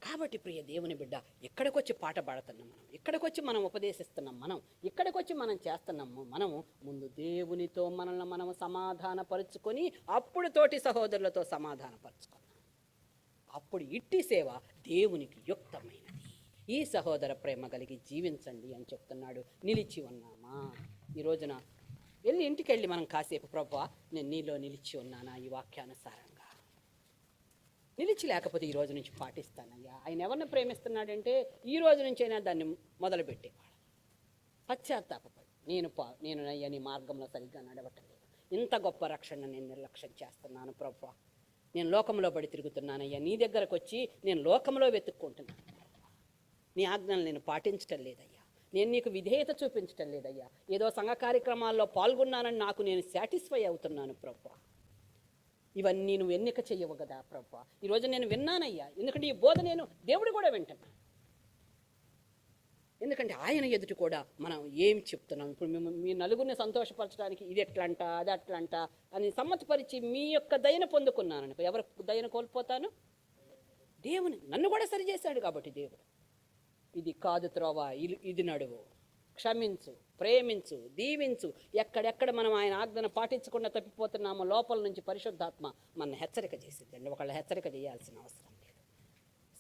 కాబట్టి ప్రియ దేవుని బిడ్డ, ఇక్కడికి వచ్చి పాట పాడుతున్నాం మనం, ఇక్కడికి వచ్చి మనం ఉపదేశిస్తున్నాం మనం, ఇక్కడికి వచ్చి మనం చేస్తున్నాము మనము, ముందు దేవునితో మనల్ని మనము సమాధానపరుచుకొని అప్పుడు తోటి సహోదరులతో సమాధానపరుచుకున్నాం. అప్పుడు ఇట్టి సేవ దేవునికి యుక్తమైనది. ఈ సహోదర ప్రేమ కలిగి జీవించండి అని చెప్తున్నాడు. నిలిచి ఉన్నామా? ఈ రోజున ఇంటికి వెళ్ళి మనం కాసేపు, ప్రభువా నేను నీలో నిలిచి ఉన్నానా ఈ వాక్యానుసారంగా, నిలిచి లేకపోతే ఈ రోజు నుంచి పాటిస్తానయ్యా. ఆయన ఎవరిని ప్రేమిస్తున్నాడంటే ఈ రోజు నుంచైనా దాన్ని మొదలుపెట్టేవాడు. పశ్చాత్తాపడి నేను అయ్యా నీ మార్గంలో సరిగ్గా నడవట్లేదు, ఇంత గొప్ప రక్షణ నేను నిర్లక్ష్యం చేస్తున్నాను ప్రభువా, నేను లోకంలో పడి తిరుగుతున్నానయ్యా, నీ దగ్గరకు వచ్చి నేను లోకంలో వెతుక్కుంటున్నాను, నీ ఆజ్ఞలు నేను పాటించటం లేదయ్యా, నేను నీకు విధేయత చూపించటం లేదయ్యా, ఏదో సంఘ కార్యక్రమాల్లో పాల్గొన్నానని నాకు నేను సాటిస్ఫై అవుతున్నాను ప్రభువా, ఇవన్నీ నువ్వు ఎన్నిక చెయ్యవు కదా ప్రభువా. ఈరోజు నేను విన్నానయ్యా, ఎందుకంటే ఈ బోధ నేను దేవుడు కూడా వింటున్నాను. ఎందుకంటే ఆయన ఎదుటి కూడా మనం ఏం చెప్తున్నాం. ఇప్పుడు మీ నలుగురిని సంతోషపరచడానికి ఇది ఎట్లంట అది అట్లంట అని సమ్మతిపరిచి మీ యొక్క దయను పొందుకున్నాను అనుకో, ఎవరి దయను కోల్పోతాను? దేవుని నన్ను కూడా సరిచేశాడు కాబట్టి దేవుడు, ఇది కాదు త్రోవ, ఇది నడువు, క్షమించు, ప్రేమించు, దీవించు. ఎక్కడెక్కడ మనం ఆయన ఆజ్ఞను పాటించకుండా తప్పిపోతున్నామో లోపల నుంచి పరిశుద్ధాత్మ మన హెచ్చరిక చేసిందండి. ఒకళ్ళ హెచ్చరిక చేయాల్సిన అవసరం లేదు.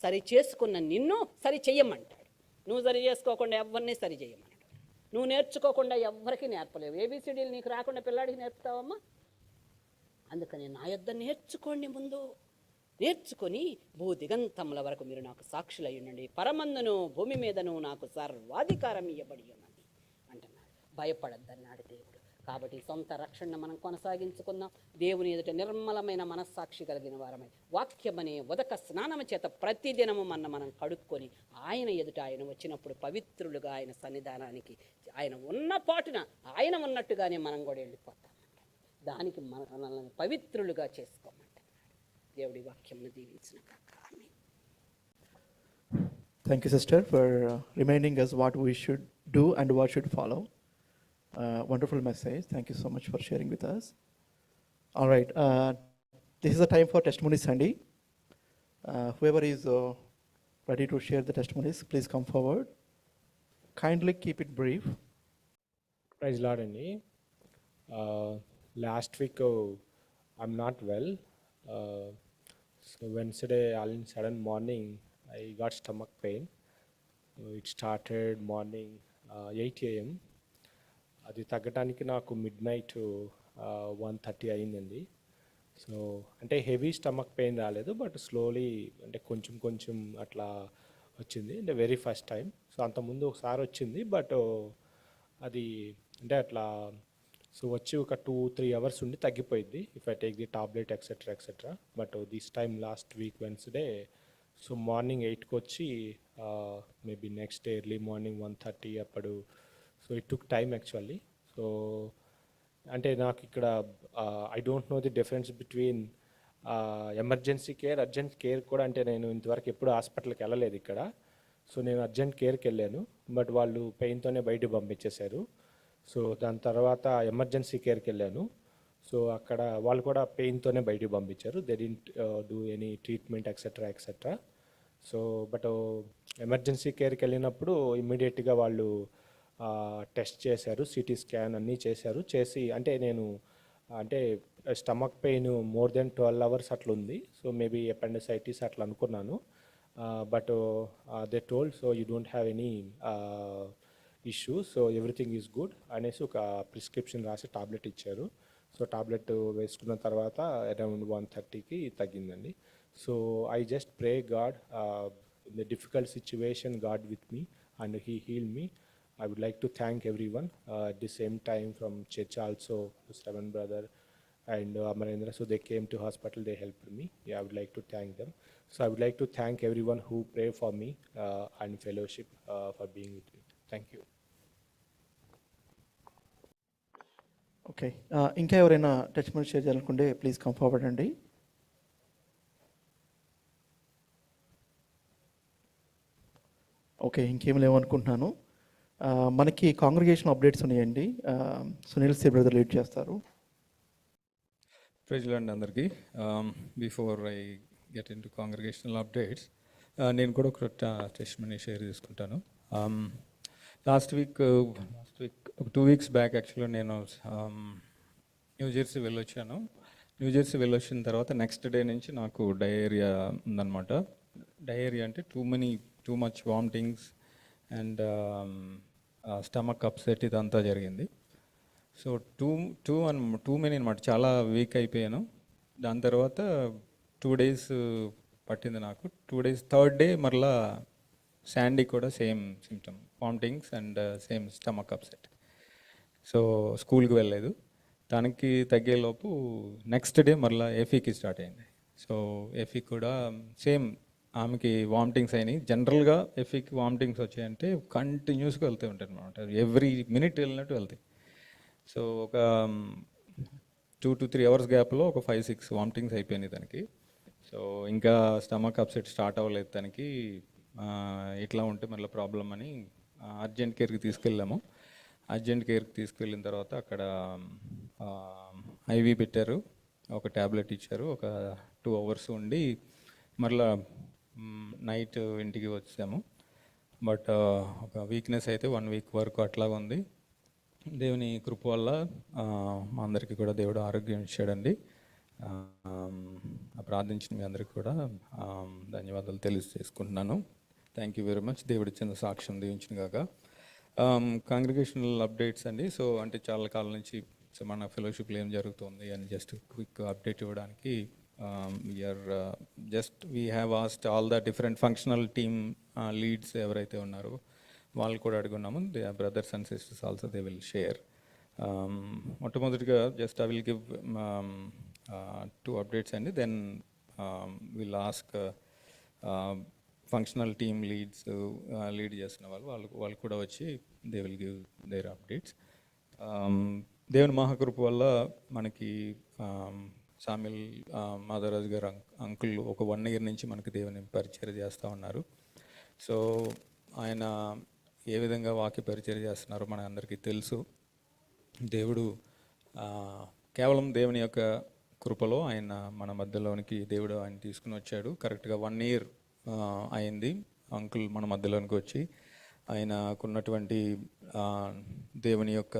సరి చేసుకున్న నిన్ను సరి చెయ్యమంటాడు. నువ్వు సరి చేసుకోకుండా ఎవరిని సరి చేయమన్నాడు. నువ్వు నేర్చుకోకుండా ఎవరికి నేర్పలేవు. ఏబిసిడీలు నీకు రాకుండా పిల్లాడికి నేర్పుతావమ్మా? అందుకని నా యొద్ద నేర్చుకోండి, ముందు నేర్చుకొని భూదిగంతముల వరకు మీరు నాకు సాక్షులై ఉండండి, పరమందును భూమి మీదను నాకు సర్వాధికారం ఇవ్వబడి ఉన్నది అంటున్నాడు. భయపడద్దన్నాడు దేవుడు. కాబట్టి సొంత రక్షణ మనం కొనసాగించుకుందాం. దేవుని ఎదుట నిర్మలమైన మనస్సాక్షి కలిగిన వారమై వాక్యమనే ఉదక స్నానము చేత ప్రతిదినము మనం కడుక్కొని ఆయన ఎదుట ఆయన వచ్చినప్పుడు పవిత్రులుగా ఆయన సన్నిధానానికి ఆయన ఉన్న పాటున ఆయన ఉన్నట్టుగానే మనం కూడా వెళ్ళిపోతామంట. దానికి మనల్ని పవిత్రులుగా చేసుకోమంటున్నాడు. దేవుడి వాక్యమును దీవించిన కాక. ఆమేన్.
Thank you, sister, for reminding us what we should do and what should follow. Wonderful message. Thank you so much for sharing with us. All right. This is the time for Testimony Sunday. Whoever is ready to share the testimonies, please come forward. Kindly keep it brief.
Praise lord అండి. Last week I'm not well. So Wednesday all in sudden morning I got stomach pain. It started morning 8 AM. అది తగ్గడానికి నాకు midnight 1:30 అయిందండి. So అంటే heavy stomach pain రాలేదు, but slowly అంటే కొంచెం అట్లా వచ్చింది. అంటే వెరీ ఫస్ట్ టైం. సో అంతకుముందు ఒకసారి వచ్చింది, బట్ అది అంటే అట్లా సో వచ్చి ఒక 2-3 hours ఉండి తగ్గిపోయింది if I take the tablet etcetera. But this time last week Wednesday so morning 8కి వచ్చి maybe next day early morning 1:30 అప్పుడు. So it took time actually. So అంటే నాకు ఇక్కడ I don't know the difference between emergency care, urgent care కూడా. అంటే నేను ఇంతవరకు ఎప్పుడు హాస్పిటల్కి వెళ్ళలేదు ఇక్కడ. సో నేను అర్జెంట్ కేర్కి వెళ్ళాను, బట్ వాళ్ళు పెయిన్తోనే బయటకు పంపించేశారు. సో దాని తర్వాత ఎమర్జెన్సీ కేర్కి వెళ్ళాను. సో అక్కడ వాళ్ళు కూడా పెయిన్తోనే బయటకు పంపించారు. They didn't do any treatment etcetera. So but emergency కేర్కి వెళ్ళినప్పుడు ఇమ్మీడియట్గా వాళ్ళు టెస్ట్ చేశారు, సిటీ స్కాన్ అన్నీ చేసి అంటే నేను అంటే stomach pain more than 12 hours అట్లా ఉంది. సో మేబీ అపెండిసైటిస్ అట్లా అనుకున్నాను. But they told so you don't have any issue, so everything is good అనేసి ఒక ప్రిస్క్రిప్షన్ రాసి టాబ్లెట్ ఇచ్చారు. సో టాబ్లెట్ వేసుకున్న తర్వాత అరౌండ్ 1:30కి తగ్గిందండి. So I just pray god in the difficult situation, God with me, and He healed me. I would like to thank everyone. At the same time, from church also, Shravan brother and Amarendra, so they came to hospital, they helped me. Yeah, I would like to thank them. So I would like to thank everyone who prayed for me and fellowship for being with me. Thank you.
Okay, ఇంకా ఎవరైనా touch memory share చేయాలనుకుంటే please come forward అండి. Okay, ఇంకేం లేవనుకుంటున్నాను. మనకి congregation updates ఉన్నాయండి. Sunil C brother lead చేస్తారు.
Praise lord అందరికీ. Before I get in to congregational updates, నేను కూడా ఒక టెస్టిమనీ షేర్ చేసుకుంటాను. లాస్ట్ వీక్ ఒక 2 weeks బ్యాక్ యాక్చువల్గా నేను న్యూజెర్సీ వెళ్ళొచ్చాను. న్యూజెర్సీ వెళ్ళొచ్చిన తర్వాత నెక్స్ట్ డే నుంచి నాకు డయేరియా ఉందన్నమాట. డయేరియా అంటే too much vomitings and stomach upset ఇదంతా జరిగింది. సో టూ మెనీ అనమాట, చాలా వీక్ అయిపోయాను. దాని తర్వాత 2 days పట్టింది నాకు. 2 days, థర్డ్ డే మరలా శాండీ కూడా same symptom, vomitings and same stomach upset. So స్కూల్కి వెళ్ళలేదు. దానికి తగ్గేలోపు నెక్స్ట్ డే మరలా ఎఫీకి స్టార్ట్ అయింది. సో ఎఫీ కూడా సేమ్, ఆమెకి వామిటింగ్స్ అయినాయి. జనరల్గా ఎఫీకి వామిటింగ్స్ వచ్చాయంటే కంటిన్యూస్గా వెళ్తూ ఉంటాయి అనమాట, ఎవ్రీ మినిట్ వెళ్ళినట్టు వెళ్తాయి. సో ఒక 2 to 3 hours గ్యాప్లో ఒక 5-6 వామిటింగ్స్ అయిపోయినాయి తనకి. సో ఇంకా స్టమక్ అప్సెట్ స్టార్ట్ అవ్వలేదు తనకి. ఇట్లా ఉంటే మళ్ళీ ప్రాబ్లం అని అర్జెంట్ కేర్కి తీసుకెళ్ళాము. అర్జెంట్ కేర్కి తీసుకెళ్ళిన తర్వాత అక్కడ ఐవీ పెట్టారు, ఒక ట్యాబ్లెట్ ఇచ్చారు. ఒక 2 hours ఉండి మరలా నైట్ ఇంటికి వచ్చాము. బట్ ఒక వీక్నెస్ అయితే 1 week వరకు అట్లా ఉంది. దేవుని కృప వల్ల మా అందరికీ కూడా దేవుడు ఆరోగ్యం ఇచ్చాడండి. ప్రార్థించిన మీ అందరికీ కూడా ధన్యవాదాలు తెలియజేసుకుంటున్నాను. Thank you very much. దేవుడి చిన్న సాక్ష్యం దీవించిన గాక. కాంగ్రిగేషనల్ అప్డేట్స్ అండి. సో అంటే చాలా కాలం నుంచి మన ఫెలోషిప్లో ఏం జరుగుతుంది అని జస్ట్ క్విక్ అప్డేట్ ఇవ్వడానికి we have asked all the different functional team leads ఎవరైతే ఉన్నారో వాళ్ళు కూడా అడుగున్నాము. They are brothers and sisters also, they will share. మొట్టమొదటిగా just I will give 2 updates అండి. Then will ask functional team lead చేస్తున్న వాళ్ళు కూడా వచ్చి they will give their updates. దేవుని మహాకృప వల్ల మనకి సామిల్ మాధవరాజు గారు అంకుల్ ఒక 1 year నుంచి మనకి దేవుని పరిచర్య చేస్తూ ఉన్నారు. సో ఆయన ఏ విధంగా వాక్య పరిచర్య చేస్తున్నారో మన అందరికీ తెలుసు. దేవుడు కేవలం దేవుని యొక్క కృపలో ఆయన మన మధ్యలోనికి దేవుడు ఆయన తీసుకుని వచ్చాడు. కరెక్ట్గా 1 year అయింది అంకుల్ మన మధ్యలోనికి వచ్చి. ఆయనకున్నటువంటి దేవుని యొక్క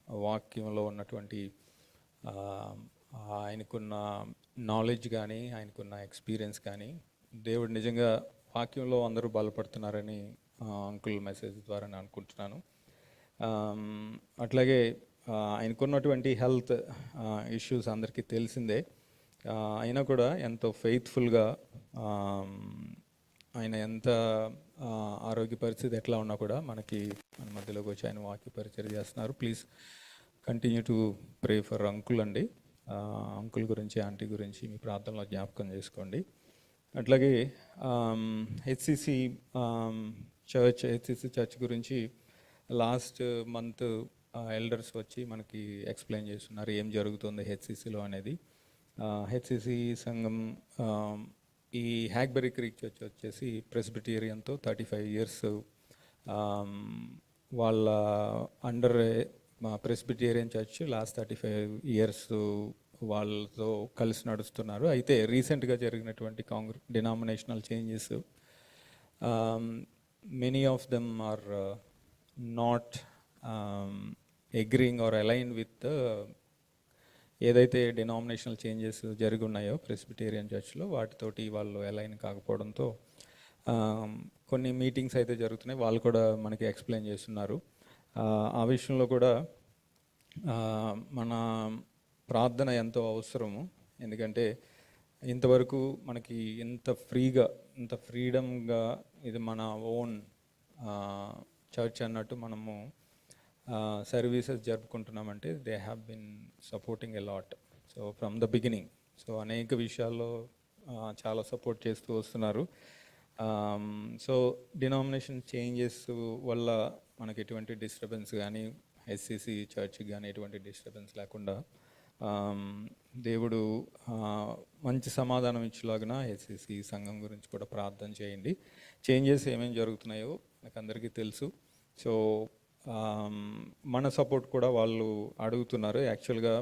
వాక్యంలో ఉన్నటువంటి ఆయనకున్న నాలెడ్జ్ కానీ ఆయనకున్న ఎక్స్పీరియన్స్ కానీ, దేవుడు నిజంగా వాక్యంలో అందరూ బలపడుతున్నారని అంకుల్ మెసేజ్ ద్వారా నేను అనుకుంటున్నాను. అట్లాగే ఆయనకున్నటువంటి హెల్త్ ఇష్యూస్ అందరికీ తెలిసిందే. అయినా కూడా ఎంతో ఫెయిత్ఫుల్గా ఆయన ఎంత ఆరోగ్య పరిస్థితి ఎట్లా ఉన్నా కూడా మన మధ్యలోకి వచ్చి ఆయన వాక్య పరిచయం చేస్తున్నారు. Please continue to pray for uncle అండి. అంకుల్ గురించి, ఆంటీ గురించి మీ ప్రార్థనలో జ్ఞాపకం చేసుకోండి. అట్లాగే హెచ్సిసి చర్చ్ గురించి లాస్ట్ మంత్ ఎల్డర్స్ వచ్చి మనకి ఎక్స్ప్లెయిన్ చేస్తున్నారు ఏం జరుగుతుంది హెచ్సిసిలో అనేది. హెచ్సిసి సంఘం ఈ హ్యాక్బెరీ క్రీక్ చర్చ్ వచ్చేసి ప్రెస్బిటేరియన్తో 35 years వాళ్ళ అండర్ మా ప్రెస్బిటేరియన్ చర్చ్ లాస్ట్ 35 years వాళ్ళతో కలిసి నడుస్తున్నారు. అయితే రీసెంట్గా జరిగినటువంటి denominational changes, many of them are not agreeing or align with ఏదైతే డినామినేషనల్ చేంజెస్ జరిగి ఉన్నాయో ప్రెస్బిటేరియన్ చర్చ్లో, వాటితోటి వాళ్ళు అలైన్ కాకపోవడంతో కొన్ని మీటింగ్స్ అయితే జరుగుతున్నాయి. వాళ్ళు కూడా మనకి ఎక్స్ప్లెయిన్ చేస్తున్నారు. ఆ విషయంలో కూడా మన ప్రార్థన ఎంతో అవసరము. ఎందుకంటే ఇంతవరకు మనకి ఇంత ఫ్రీగా ఇంత ఫ్రీడమ్గా ఇది మన ఓన్ చర్చ్ అన్నట్టు మనము సర్వీసెస్ జరుపుకుంటున్నామంటే they have been supporting a lot. So from the beginning so అనేక విషయాల్లో చాలా సపోర్ట్ చేస్తూ వస్తున్నారు. సో డినామినేషన్ చేంజెస్ వల్ల మనకి ఎటువంటి డిస్టర్బెన్స్ కానీ ఎస్సీసీ చర్చ్కి కానీ ఎటువంటి డిస్టర్బెన్స్ లేకుండా దేవుడు మంచి సమాధానం ఇచ్చేలాగా ఎస్సీసీ సంఘం గురించి కూడా ప్రార్థన చేయండి. చేంజెస్ ఏమేమి జరుగుతున్నాయో నాకు అందరికీ తెలుసు. సో మన సపోర్ట్ కూడా వాళ్ళు అడుగుతున్నారు. యాక్చువల్గా